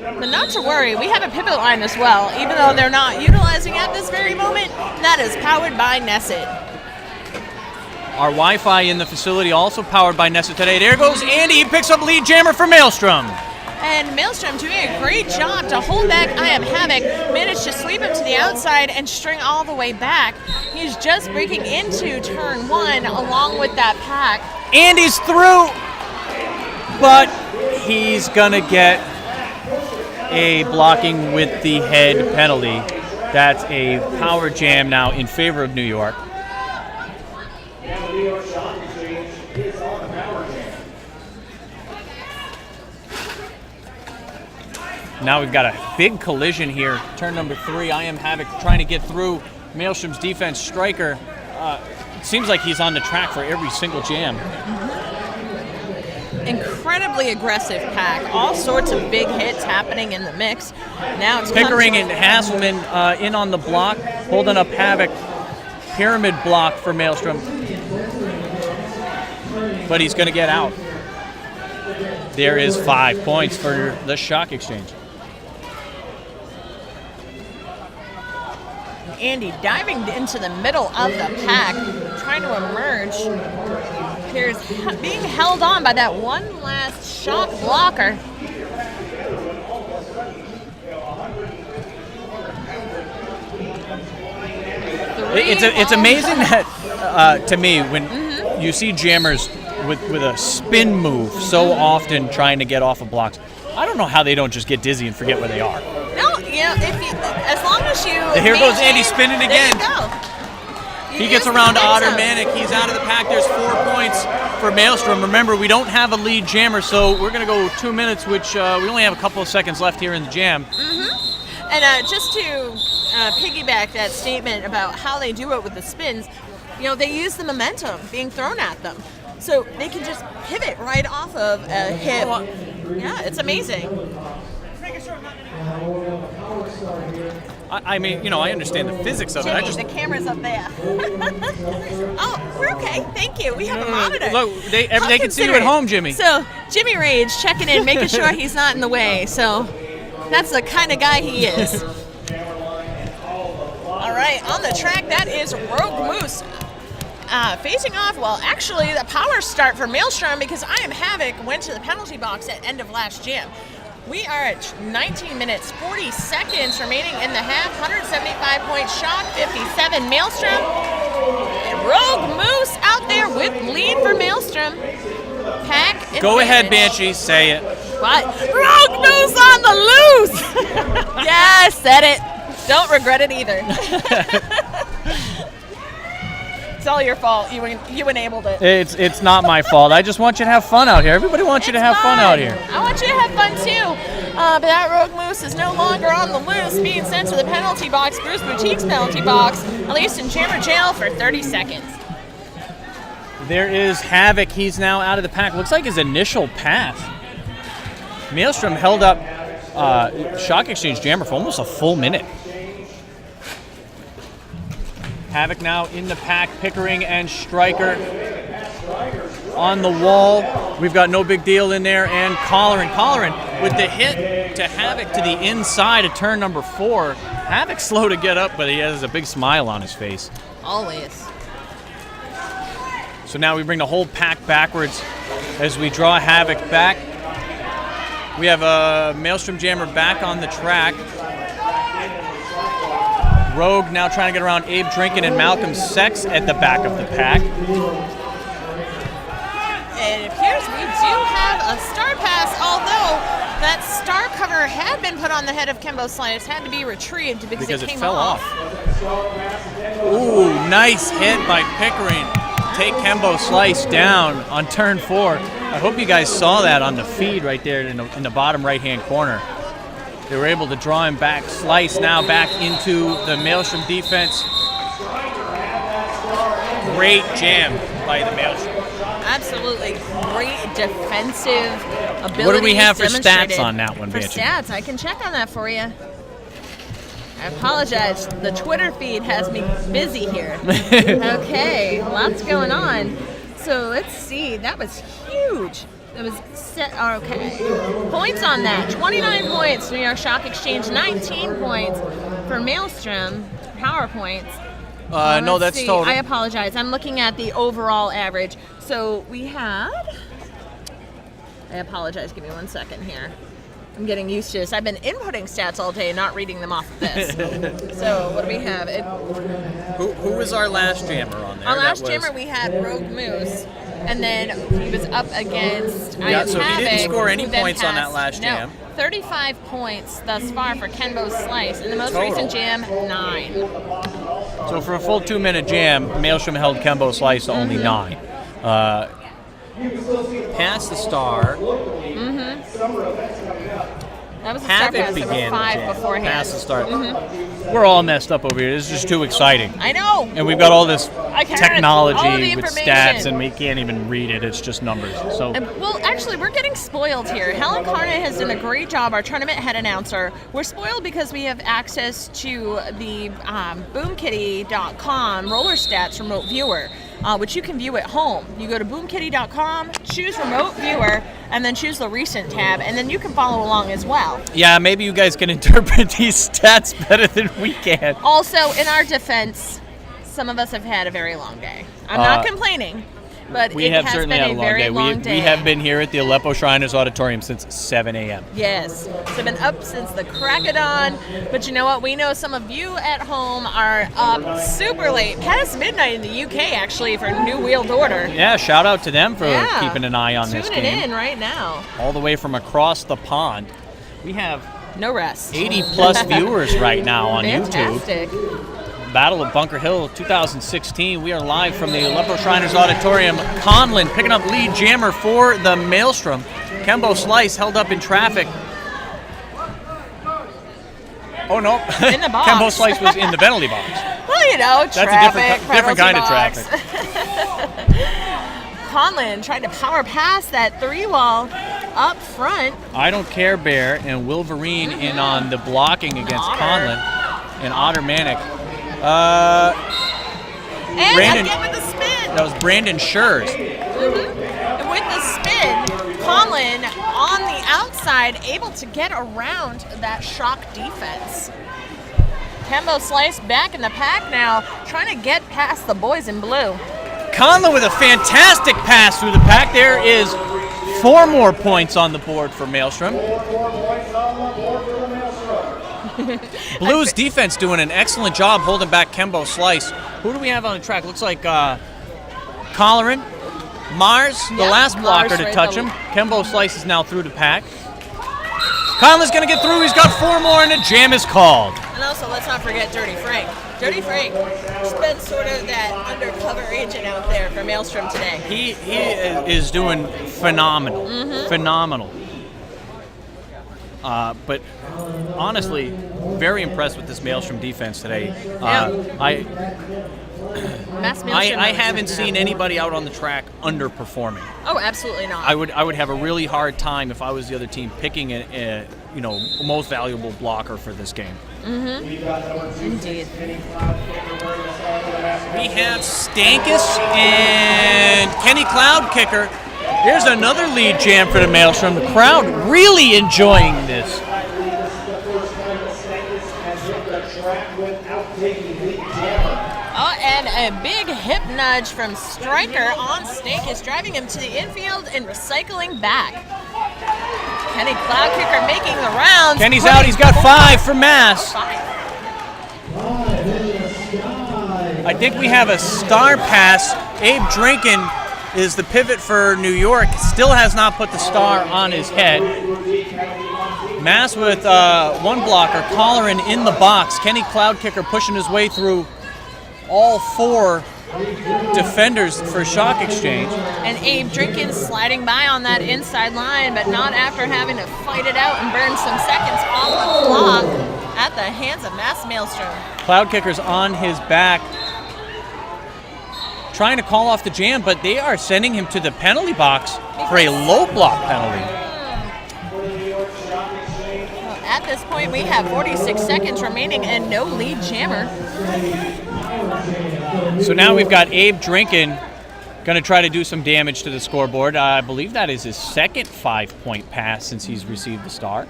But not to worry, we have a pivot line as well, even though they're not utilizing at this very moment. That is powered by Nesset. Our Wi-Fi in the facility also powered by Nesset today. There goes Andy. He picks up lead jammer for Maelstrom. And Maelstrom doing a great job to hold back I Am Havoc, managed to sweep him to the outside and string all the way back. He's just breaking into turn 1 along with that pack. Andy's through, but he's gonna get a blocking with the head penalty. That's a power jam now in favor of New York. Now we've got a big collision here. Turn number 3, I Am Havoc trying to get through Maelstrom's defense. Stryker, it seems like he's on the track for every single jam. Incredibly aggressive pack. All sorts of big hits happening in the mix. Now it's Pickering and Hasselman in on the block, holding up Havoc. Pyramid block for Maelstrom. But he's going to get out. There is 5 points for the Shock Exchange. Andy diving into the middle of the pack, trying to emerge. Here's being held on by that one last shock blocker. It's amazing that, to me, when you see jammers with a spin move so often trying to get off of blocks, I don't know how they don't just get dizzy and forget where they are. No, as long as you. Here goes Andy spinning again. There you go. He gets around Otter Manic. He's out of the pack. There's 4 points for Maelstrom. Remember, we don't have a lead jammer, so we're going to go 2 minutes, which we only have a couple of seconds left here in the jam. And just to piggyback that statement about how they do it with the spins, they use the momentum being thrown at them. So they can just pivot right off of a hip. Yeah, it's amazing. I mean, I understand the physics of Jimmy, it. the camera's up there. Oh, we're okay. Thank you. We have a monitor. Look, they can see you at home, Jimmy. So, Jimmy Rage checking in, making sure he's not in the way. So, that's the kind of guy he is. All right, on the track, that is Rogue Moose. Facing off, actually, the power start for Maelstrom because I Am Havoc went to the penalty box at end of last jam. We are at 19 minutes, 40 seconds remaining in the half. 175 point Shock, 57 Maelstrom. And Rogue Moose out there with lead for Maelstrom. pack Go ahead, advantage. Banshee. Say it. What? Rogue Moose on the loose! Yes, said it. Don't regret it either. It's all your fault. You enabled it. It's not my fault. I just want you to have fun out here. Everybody wants you to have fun out here. I want you to have fun too. But that Rogue Moose is no longer on the loose, being sent to the penalty box, Bruce Boutique's penalty box, at least in Jammer Jail for 30 seconds. There is Havoc. He's now out of the pack. Looks like his initial pass. Maelstrom held up Shock Exchange Jammer for almost a full minute. Havoc now in the pack. Pickering and Stryker on the wall. We've got No Big Deal in there, and Colleran. Colleran with the hit to Havoc to the inside of turn number 4. Havoc's slow to get up, but he has a big smile on his face. Always. So now we bring the whole pack backwards as we draw Havoc back. We have a Maelstrom Jammer back on the track. Rogue now trying to get around Abe Drinkin and Malcolm Sex at the back of the pack. It appears we do have a star pass, although that star cover had been put on the head of Kembo Slice, had to be retrieved because it came fell off. Ooh, nice hit by Pickering. Take Kembo Slice down on turn 4. I hope you guys saw that on the feed right there in the bottom right-hand corner. They were able to draw him back. Slice now back into the Maelstrom defense. Great jam by the Maelstrom. Absolutely great defensive ability. What do we have for demonstrated. stats on that one, For Banshee? stats, I can check on that for you. I apologize. The Twitter feed has me busy here. Okay, lots going on. So let's see. That was huge. That was set. Okay. Points on that. 29 points. New York Shock Exchange. 19 points for Maelstrom. Power points. No, Let's that's see. total. I apologize. I'm looking at the overall average. So we had. I apologize. Give me 1 second here. I'm getting used to this. I've been inputting stats all day, not reading them off of this. So what do we have? Who was our last jammer on there? Our last jammer we had Rogue Moose, and then he was up against Yeah, so he didn't Havoc, score any who then points on that passed- last jam. 35 points thus far for Kenbo Slice. In the most Total. recent jam, 9. So for a full 2-minute jam, Maelstrom held Kembo Slice to only 9. Past the star. That was a star Havoc pass. There were began 5 the jam. beforehand. Past the start. We're all messed up over here. This is just too exciting. I know. And we've got all this I can't. technology All the with information. stats, and we can't even read it. It's just numbers. So Well, actually, we're getting spoiled here. Helen Carney has done a great job, our tournament head announcer. We're spoiled because we have access to the boomkitty.com roller stats remote viewer, which you can view at home. You go to boomkitty.com, choose remote viewer, and then choose the recent tab, and then you can follow along as well. yeah, maybe you guys can interpret these stats better than we can. Also, in our defense, some of us have had a very long day. I'm not complaining, but We it have has certainly been had a long very day. long day. We have been here at the Aleppo Shriners Auditorium since 7 a.m. Yes. So I've been up since the crack of dawn. But you know what? We know some of you at home are up super late, past midnight in the UK, actually, for New Wheeled Order. Yeah, shout out to them for Yeah. keeping an eye on this Tuning game. in right now. All the way from across the pond. We have No rest. 80 plus viewers right now on YouTube. Fantastic. Battle of Bunker Hill 2016. We are live from the Aleppo Shriners Auditorium. Conlon picking up lead jammer for the Maelstrom. Kembo Slice held up in traffic. Oh no, In the box. Kembo Slice was in the penalty box. Well, you know, That's a traffic, different kind of penalty traffic. box. Conlon trying to power past that 3-wall up front. I Don't Care Bear and Wolverine in on the blocking against Otter. Conlon and Otter Manic. And Brandon- again with the spin. That was Brandon Schurz. And with the spin, Conlon on the outside, able to get around that shock defense. Kembo Slice back in the pack now, trying to get past the boys in blue. Conlon with a fantastic pass through the pack. There is 4 more points on the board for Maelstrom. Blues defense doing an excellent job holding back Kembo Slice. Who do we have on the track? Looks like Colleran Mars, the Yeah, last blocker Mars to right touch the- him. Kembo Slice is now through the pack. Conley's going to get through. He's got 4 more, and a jam is called. And also, let's not forget Dirty Frank. Dirty Frank has been sort of that undercover agent out there for Maelstrom today. He is doing phenomenal. Phenomenal. But honestly, very impressed with this Maelstrom defense today. Mass Maelstrom I knows haven't what's seen happening. anybody out on the track underperforming. Oh, absolutely not. I would have a really hard time if I was the other team picking a most valuable blocker for this game. Indeed. We have Stankus and Kenny Cloud Kicker. Here's another lead jam for the Maelstrom. The crowd really enjoying this. Oh, and a big hip nudge from Stryker on Stankus, driving him to the infield and recycling back. Kenny Cloud Kicker making the rounds. Kenny's out. He's got 5 for Mass. I think we have a star pass. Abe Drinkin is the pivot for New York. Still has not put the star on his head. Mass with 1 blocker. Colleran in the box. Kenny Cloud Kicker pushing his way through all 4 defenders for Shock Exchange. And Abe Drinkin sliding by on that inside line, but not after having to fight it out and burn some seconds off the clock at the hands of Mass Maelstrom. Cloud Kicker's on his back, trying to call off the jam, but they are sending him to the penalty box for a low block penalty. At this point, we have 46 seconds remaining and no lead jammer. So now we've got Abe Drinkin going to try to do some damage to the scoreboard. I believe that is his second 5-point pass since he's received the star.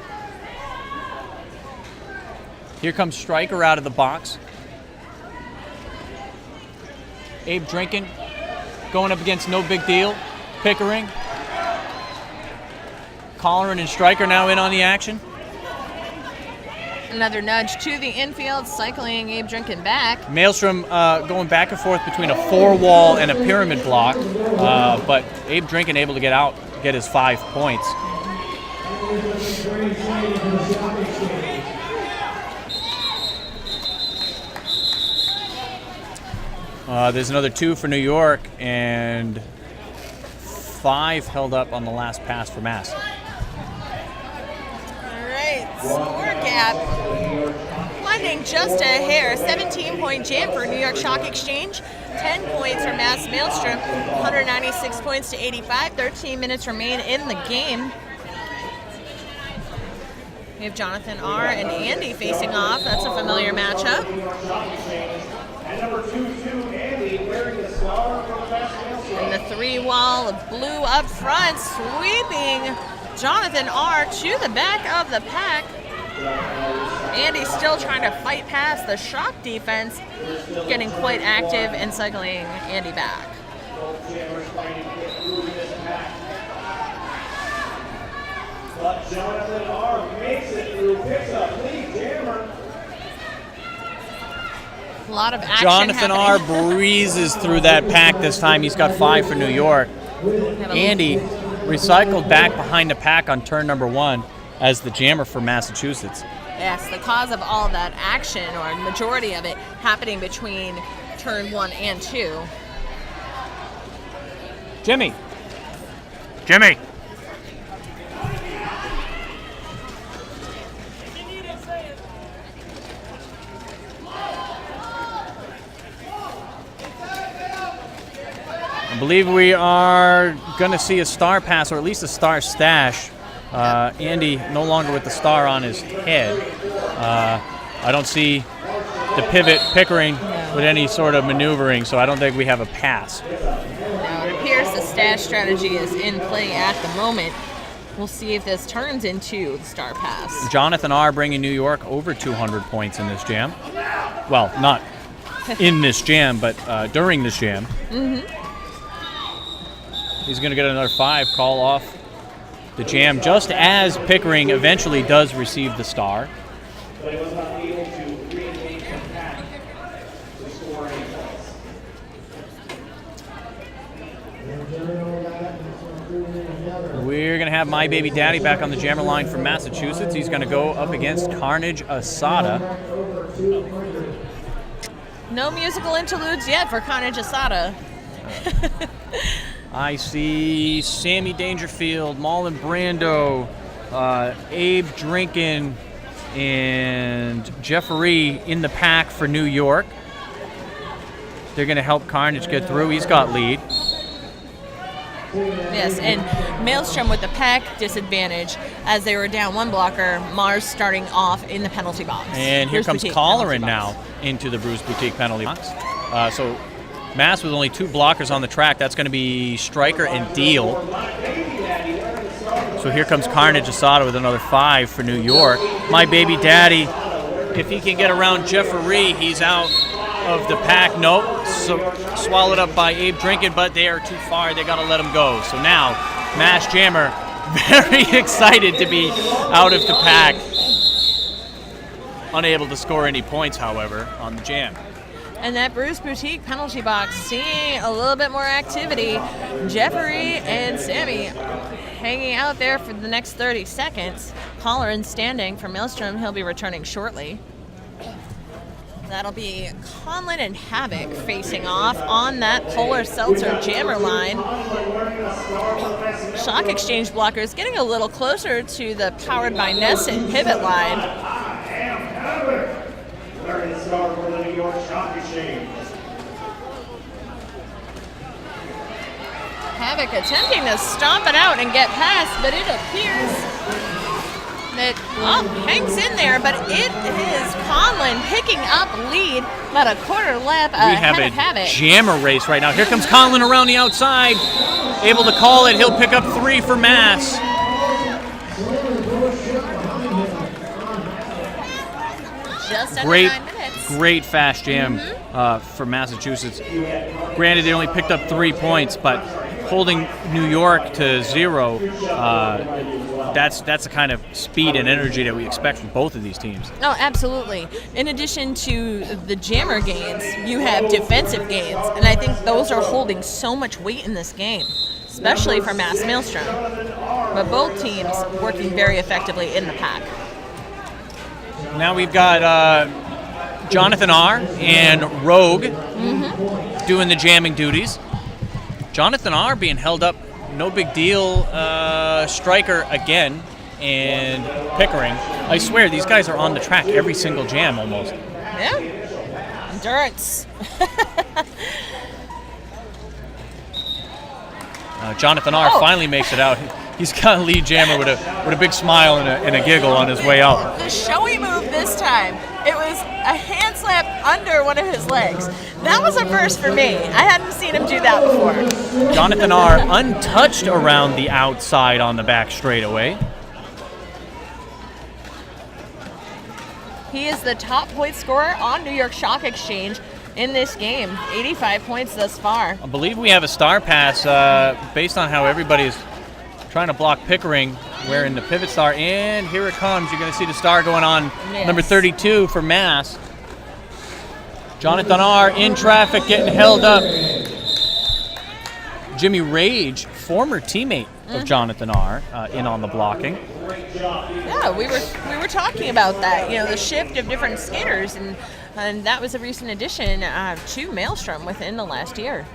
Here comes Stryker out of the box. Abe Drinkin going up against No Big Deal. Pickering. Colleran and Stryker now in on the action. Another nudge to the infield, cycling Abe Drinkin back. Maelstrom going back and forth between a 4-wall and a pyramid block, but Abe Drinkin able to get out, get his 5 points. There's another 2 for New York and 5 held up on the last pass for Mass. Score gap climbing just a hair. 17-point jam for New York Shock Exchange. 10 points for Mass Maelstrom. 196 points to 85. 13 minutes remain in the game. We have Jonathan R. and Andy facing off. That's a familiar matchup. And number 2-2, Andy, wearing the star for Mass Maelstrom. And the 3-wall of blue up front, sweeping Jonathan R. to the back of the pack. Andy still trying to fight past the Shock defense, getting quite active and cycling Andy back. But Jonathan R. makes it through, picks up lead jammer. A lot of action Jonathan R. happening. breezes through that pack this time. He's got 5 for New York. Andy recycled back behind the pack on turn number 1 as the jammer for Massachusetts. Yes, the cause of all that action, or majority of it, happening between turn 1 and 2. Jimmy. I believe we are going to see a star pass, or at least a star stash. Andy no longer with the star on his head. I don't see the pivot Pickering with any sort of maneuvering, so I don't think we have a pass. Now it appears the stash strategy is in play at the moment. We'll see if this turns into the star pass. Jonathan R. bringing New York over 200 points in this jam. Well, not in this jam, but during this jam. He's going to get another 5, call off the jam, just as Pickering eventually does receive the star. But he was not able to re-engage the pack to score any points. have My Baby Daddy back on the jammer line from Massachusetts. He's going to go up against Carnage Asada. No musical interludes yet for Carnage Asada. I see Sammy Dangerfield, Marlon Brando, Abe Drinkin, and Jeffrey in the pack for New York. They're going to help Carnage get through. He's got lead. Yes, and Maelstrom with the pack disadvantage as they were down one blocker. Mars starting off in the penalty box. And here Bruce comes Boutique Colleran penalty box. now into the Bruce Boutique penalty box. So Mass with only 2 blockers on the track. That's going to be Stryker and Deal. So here comes Carnage Asada with another 5 for New York. My Baby Daddy, if he can get around Jeffrey, he's out of the pack. Nope, so swallowed up by Abe Drinkin, but they are too far. They got to let him go. So now, Mass Jammer, very excited to be out of the pack. Unable to score any points, however, on the jam. And that Bruce Boutique penalty box seeing a little bit more activity. Jeffrey and Sammy hanging out there for the next 30 seconds. Colleran standing for Maelstrom. He'll be returning shortly. That'll be Conlon and Havoc facing off on that Polar Seltzer jammer line. Shock Exchange blockers getting a little closer to the Powered by Nesson pivot line. Havoc attempting to stomp it out and get past, but it appears that hangs in there, but it is Conlon picking up lead about a quarter lap ahead of Havoc. We have a jammer race right now. Here comes Conlon around the outside, able to call it. He'll pick up 3 for Mass. Just under 9 minutes. Great fast jam for Massachusetts. Granted, they only picked up 3 points, but holding New York to 0, that's the kind of speed and energy that we expect from both of these teams. Oh, absolutely. In addition to the jammer gains, you have defensive gains, and I think those are holding so much weight in this game, especially for Mass Maelstrom. But both teams working very effectively in the pack. Now we've got Jonathan R. and Rogue doing the jamming duties. Jonathan R. being held up, no big deal. Stryker again, and Pickering. I swear, these guys are on the track every single jam almost. Yeah. Endurance. Jonathan R. finally makes it out. He's got a lead jammer with a big smile and a giggle on his way out. The showy move this time, it was a hand slap under one of his legs. That was a first for me. I hadn't seen him do that before. Jonathan R. untouched around the outside on the back straightaway. He is the top point scorer on New York Shock Exchange in this game. 85 points thus far. I believe we have a star pass based on how everybody's trying to block Pickering wearing the pivot star, and here it comes. You're going to see the star going on number 32 for Mass. Jonathan R. in traffic getting held up. Jimmy Rage, former teammate of Jonathan R., in on the blocking. Yeah, we were talking about that, the shift of different skaters, and that was a recent addition to Maelstrom within the last year.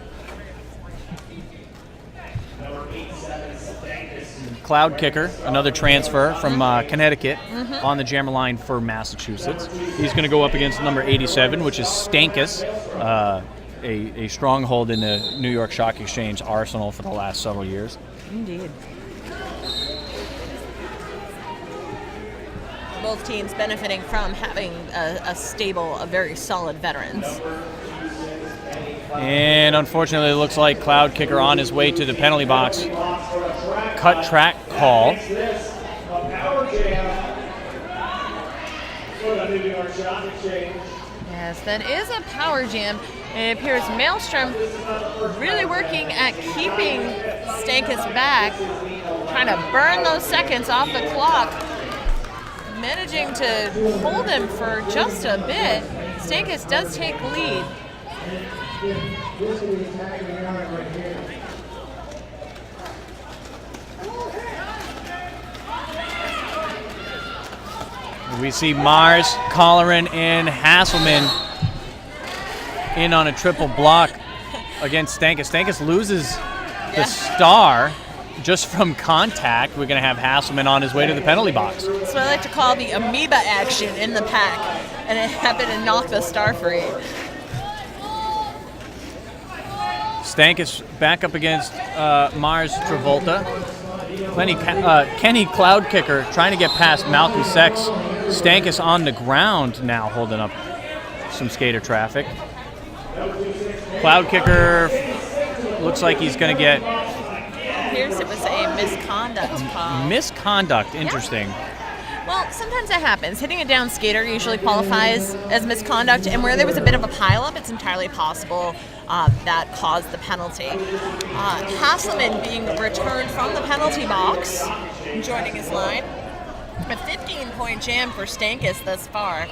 Cloud Kicker, another transfer from Connecticut on the jammer line for Massachusetts. He's going to go up against number 87, which is Stankus, a stronghold in the New York Shock Exchange arsenal for the last several years. Indeed. Both teams benefiting from having a stable of very solid veterans. And unfortunately, it looks like Cloud Kicker on his way to the penalty box. Cut track call. Yes, that is a power jam. It appears Maelstrom really working at keeping Stankus back, trying to burn those seconds off the clock, managing to hold him for just a bit. Stankus does take lead. We see Mars, Colleran, and Hasselman in on a triple block against Stankus. Stankus loses the star just from contact. We're going to have Hasselman on his way to the penalty box. That's what I like to call the amoeba action in the pack, and it happened to knock the star free. Stankus back up against Mars Travolta. Kenny Cloud Kicker trying to get past Malky Sex. Stankus on the ground now holding up some skater traffic. Cloud Kicker looks like he's going to get... Appears it was a misconduct call. Misconduct, interesting. Yeah. Well, sometimes that happens. Hitting a down skater usually qualifies as misconduct, and where there was a bit of a pileup, it's entirely possible that caused the penalty. Hasselman being returned from the penalty box, joining his line. A 15-point jam for Stankus thus far.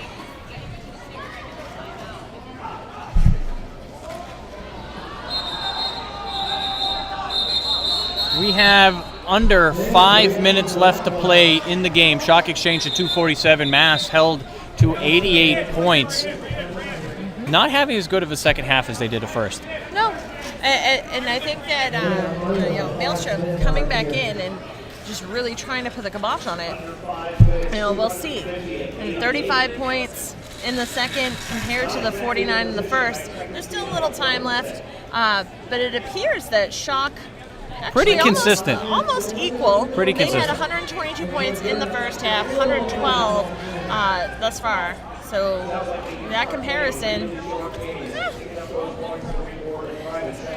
We have under 5 minutes left to play in the game. Shock exchange to 247. Mass held to 88 points. Not having as good of a second half as they did at first. No, and I think that Maelstrom coming back in and just really trying to put the kibosh on it. We'll see. And 35 points in the second compared to the 49 in the first. There's still a little time left, but it appears that Shock pretty consistent. Almost equal. Pretty consistent. They had 122 points in the first half, 112 thus far. So that comparison,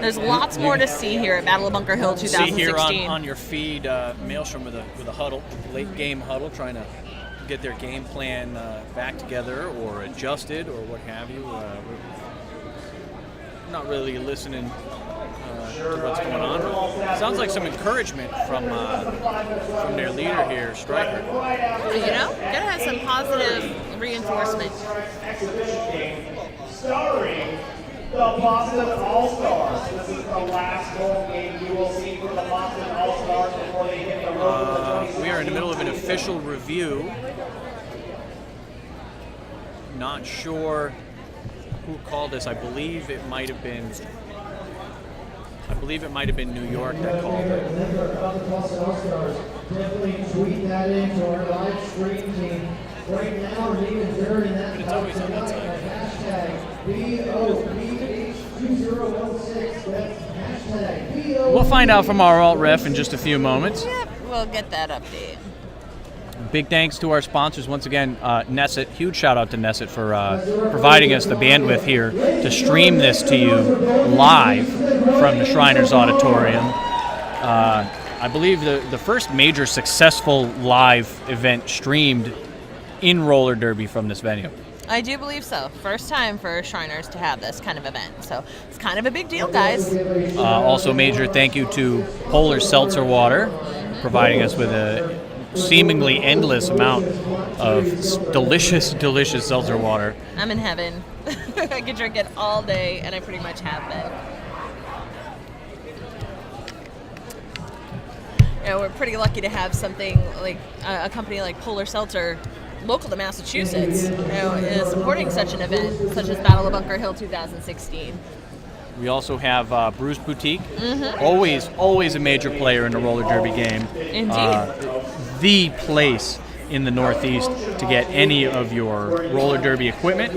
there's lots more to see here at Battle of Bunker Hill 2016. See here on your feed, Maelstrom with a huddle, late game huddle, trying to get their game plan back together or adjusted or what have you. Not really listening to what's going on. Sounds like some encouragement from their leader here, Stryker. Gotta have some positive reinforcement. Exhibition game starring the Boston All-Stars. This is the last home game you will see for the Boston All-Stars before they hit the road. We are in the middle of an official review. Not sure who called this. I believe it might have been New York that called it. Definitely tweet that into our live stream team. Right now, we're even during that. But it's always on that side. Hashtag BOPH2016. That's hashtag BOPH. We'll find out from our alt ref in just a few moments. Yep, we'll get that update. Big thanks to our sponsors once again, NYSE. Huge shout out to NYSE for providing us the bandwidth here to stream this to you live from the Shriners Auditorium. I believe the first major successful live event streamed in roller derby from this venue. I do believe so. First time for Shriners to have this kind of event. So it's kind of a big deal, guys. Also major thank you to Polar Seltzer Water, providing us with a seemingly endless amount of delicious, delicious seltzer water. I'm in heaven. I could drink it all day, and I pretty much have been. We're pretty lucky to have something like a company like Polar Seltzer, local to Massachusetts, is supporting such an event, such as Battle of Bunker Hill 2016. We also have Bruce Boutique, always a major player in the roller derby game. Indeed. The place in the Northeast to get any of your roller derby equipment,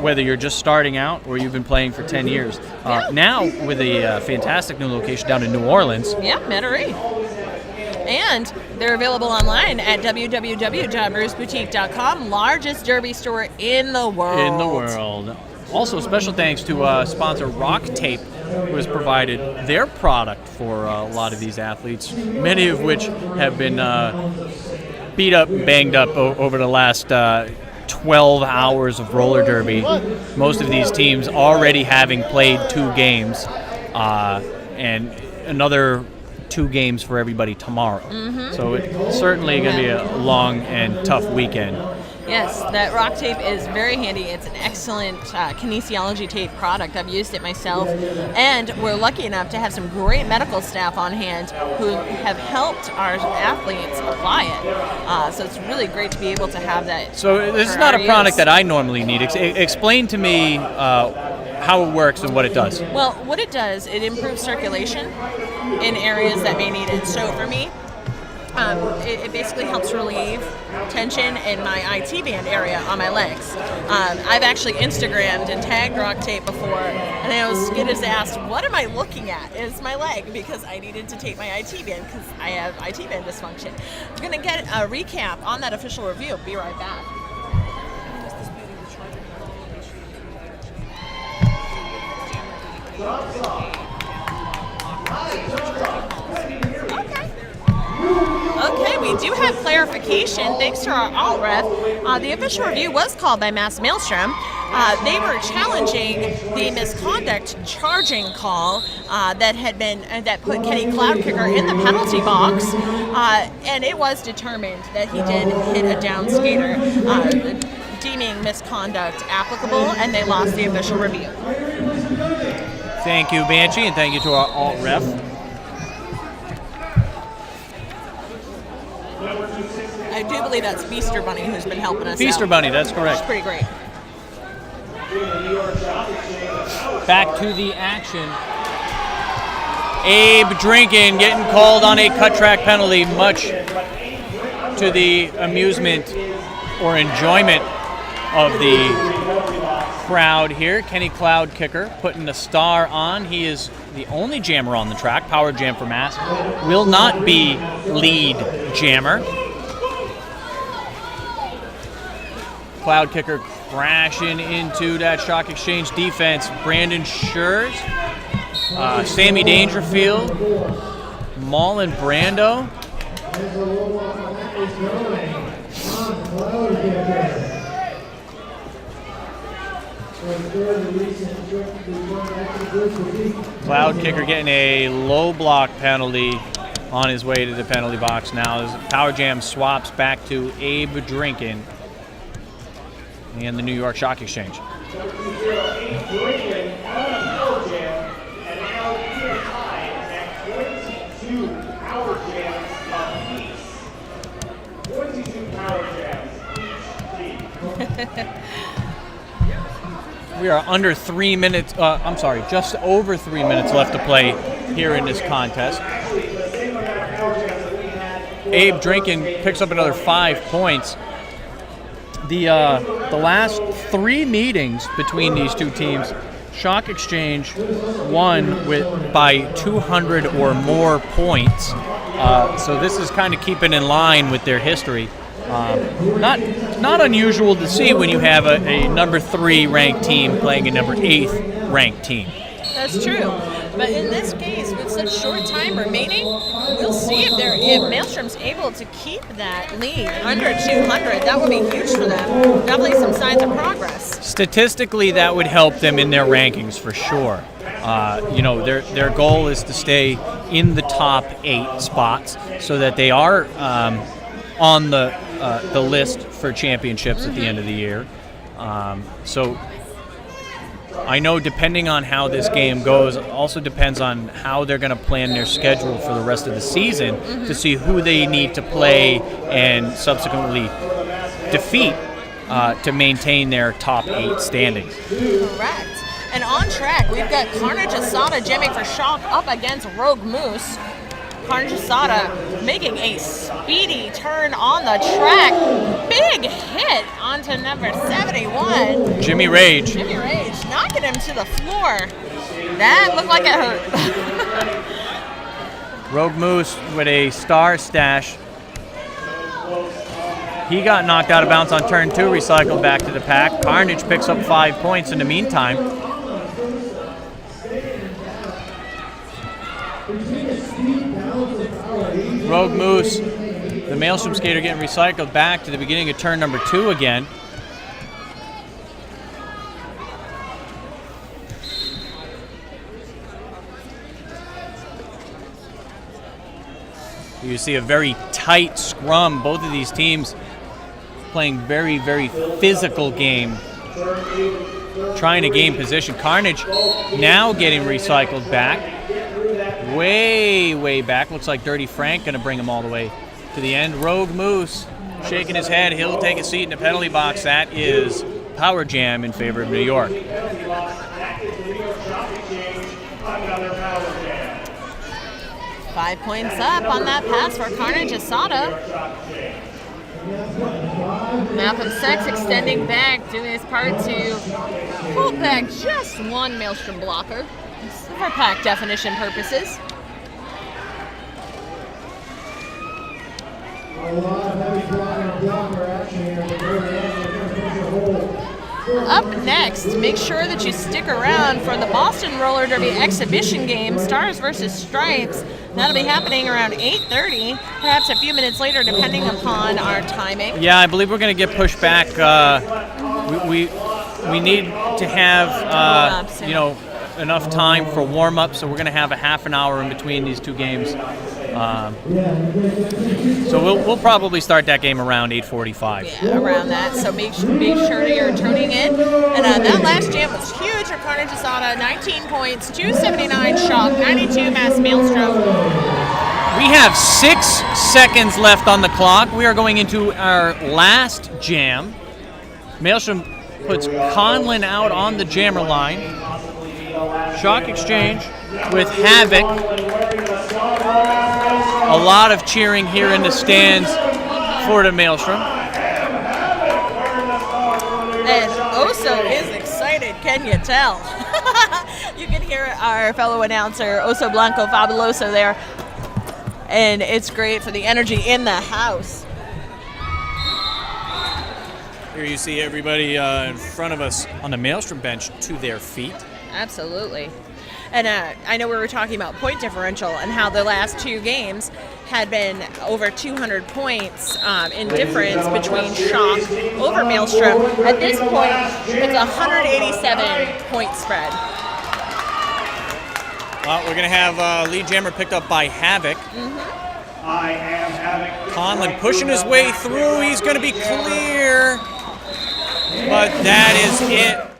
whether you're just starting out or you've been playing for 10 years. Now with a fantastic new location down in New Orleans. Yeah, Metairie. And they're available online at www.bruceboutique.com, largest derby store in the world. Also, special thanks to sponsor Rock Tape, who has provided their product for a lot of these athletes, many of which have been beat up and banged up over the last 12 hours of roller derby. Most of these teams already having played 2 games, and another 2 games for everybody tomorrow. So it's certainly going to be a long and tough weekend. Yes, that rock tape is very handy. It's an excellent kinesiology tape product. I've used it myself, and we're lucky enough to have some great medical staff on hand who have helped our athletes apply it. So it's really great to be able to have that. So this is not a product that I normally need. Explain to me how it works and what it does. Well, what it does, it improves circulation in areas that may need it. So for me, it basically helps relieve tension in my IT band area on my legs. I've actually Instagrammed and tagged rock tape before, and I was good as asked, what am I looking at? It's my leg, because I needed to tape my IT band because I have IT band dysfunction. We're going to get a recap on that official review. Be right back. Okay, we do have clarification thanks to our alt ref. The official review was called by Mass Maelstrom. They were challenging the misconduct charging call that put Kenny Cloudkicker in the penalty box, and it was determined that he did hit a down skater, deeming misconduct applicable, and they lost the official review. Thank you, Banshee, and thank you to our alt ref. I do believe that's Feaster Bunny who's been helping us Feaster out. Bunny, that's correct. It's pretty great. Back to the action. Abe Drinkin getting called on a cut track penalty, much to the amusement or enjoyment of the crowd here. Kenny Cloudkicker putting the star on. He is the only jammer on the track. Power jam for Mass. Will not be lead jammer. Cloudkicker crashing into that Shock Exchange defense. Brandon Schurz, Sammy Dangerfield, Mullen Brando. Cloudkicker getting a low block penalty on his way to the penalty box now. As Power Jam swaps back to Abe Drinkin and the New York Shock Exchange. We are under 3 minutes, just over 3 minutes left to play here in this contest. Abe Drinkin picks up another 5 points. The last 3 meetings between these two teams, Shock Exchange won by 200 or more points. So this is kind of keeping in line with their history. Not unusual to see when you have a number 3 ranked team playing a number 8 ranked team. That's true. But in this case, with such short time remaining, we'll see if Maelstrom's able to keep that lead under 200. That would be huge for them. Definitely some signs of progress. Statistically, that would help them in their rankings for sure. Their goal is to stay in the top 8 spots so that they are on the list for championships at the end of the year. So I know depending on how this game goes, also depends on how they're going to plan their schedule for the rest of the season to see who they need to play and subsequently defeat to maintain their top 8 standings. Correct. And on track, we've got Carnage Asada jamming for Shock up against Rogue Moose. Carnage Asada making a speedy turn on the track. Big hit onto number 71. Jimmy Rage. Jimmy Rage knocking him to the floor. That looked like it hurt. Rogue Moose with a star stash. He got knocked out of bounds on turn 2, recycled back to the pack. Carnage picks up 5 points in the meantime. Rogue Moose, the Maelstrom skater, getting recycled back to the beginning of turn number 2 again. You see a very tight scrum. Both of these teams playing very, very physical game, trying to gain position. Carnage now getting recycled back. Way, way back. Looks like Dirty Frank going to bring him all the way to the end. Rogue Moose shaking his head. He'll take a seat in the penalty box. That is Power Jam in favor of New York. 5 points up on that pass for Carnage Asada. Malcolm Sex extending back, doing his part to pull back just one Maelstrom blocker for pack definition purposes. A lot of heavy blocker action here. Up next, make sure that you stick around for the Boston Roller Derby exhibition game, Stars versus Stripes. That'll be happening around 8:30, perhaps a few minutes later, depending upon our timing. Yeah, I believe we're going to get pushed back. We need to have enough time for warm up, so we're going to have a half an hour in between these two games. So we'll probably start that game around 8:45. Yeah, around that. So make sure that you're tuning in. And that last jam was huge for Carnage Asada. 19 points, 279 Shock, 92 Mass Maelstrom. We have 6 seconds left on the clock. We are going into our last jam. Maelstrom puts Conlon out on the jammer line. Shock exchange with Havoc. A lot of cheering here in the stands for the Maelstrom. And Oso is excited, can you tell? You can hear our fellow announcer, Oso Blanco Fabuloso there. And it's great for the energy in the house. Here you see everybody in front of us on the Maelstrom bench to their feet. Absolutely. And I know we were talking about point differential and how the last two games had been over 200 points in difference between Shock over Maelstrom. At this point, it's a 187-point spread. Well, we're going to have lead jammer picked up by Havoc. I am Havoc. Conlon pushing his way through. He's going to be clear. But that is it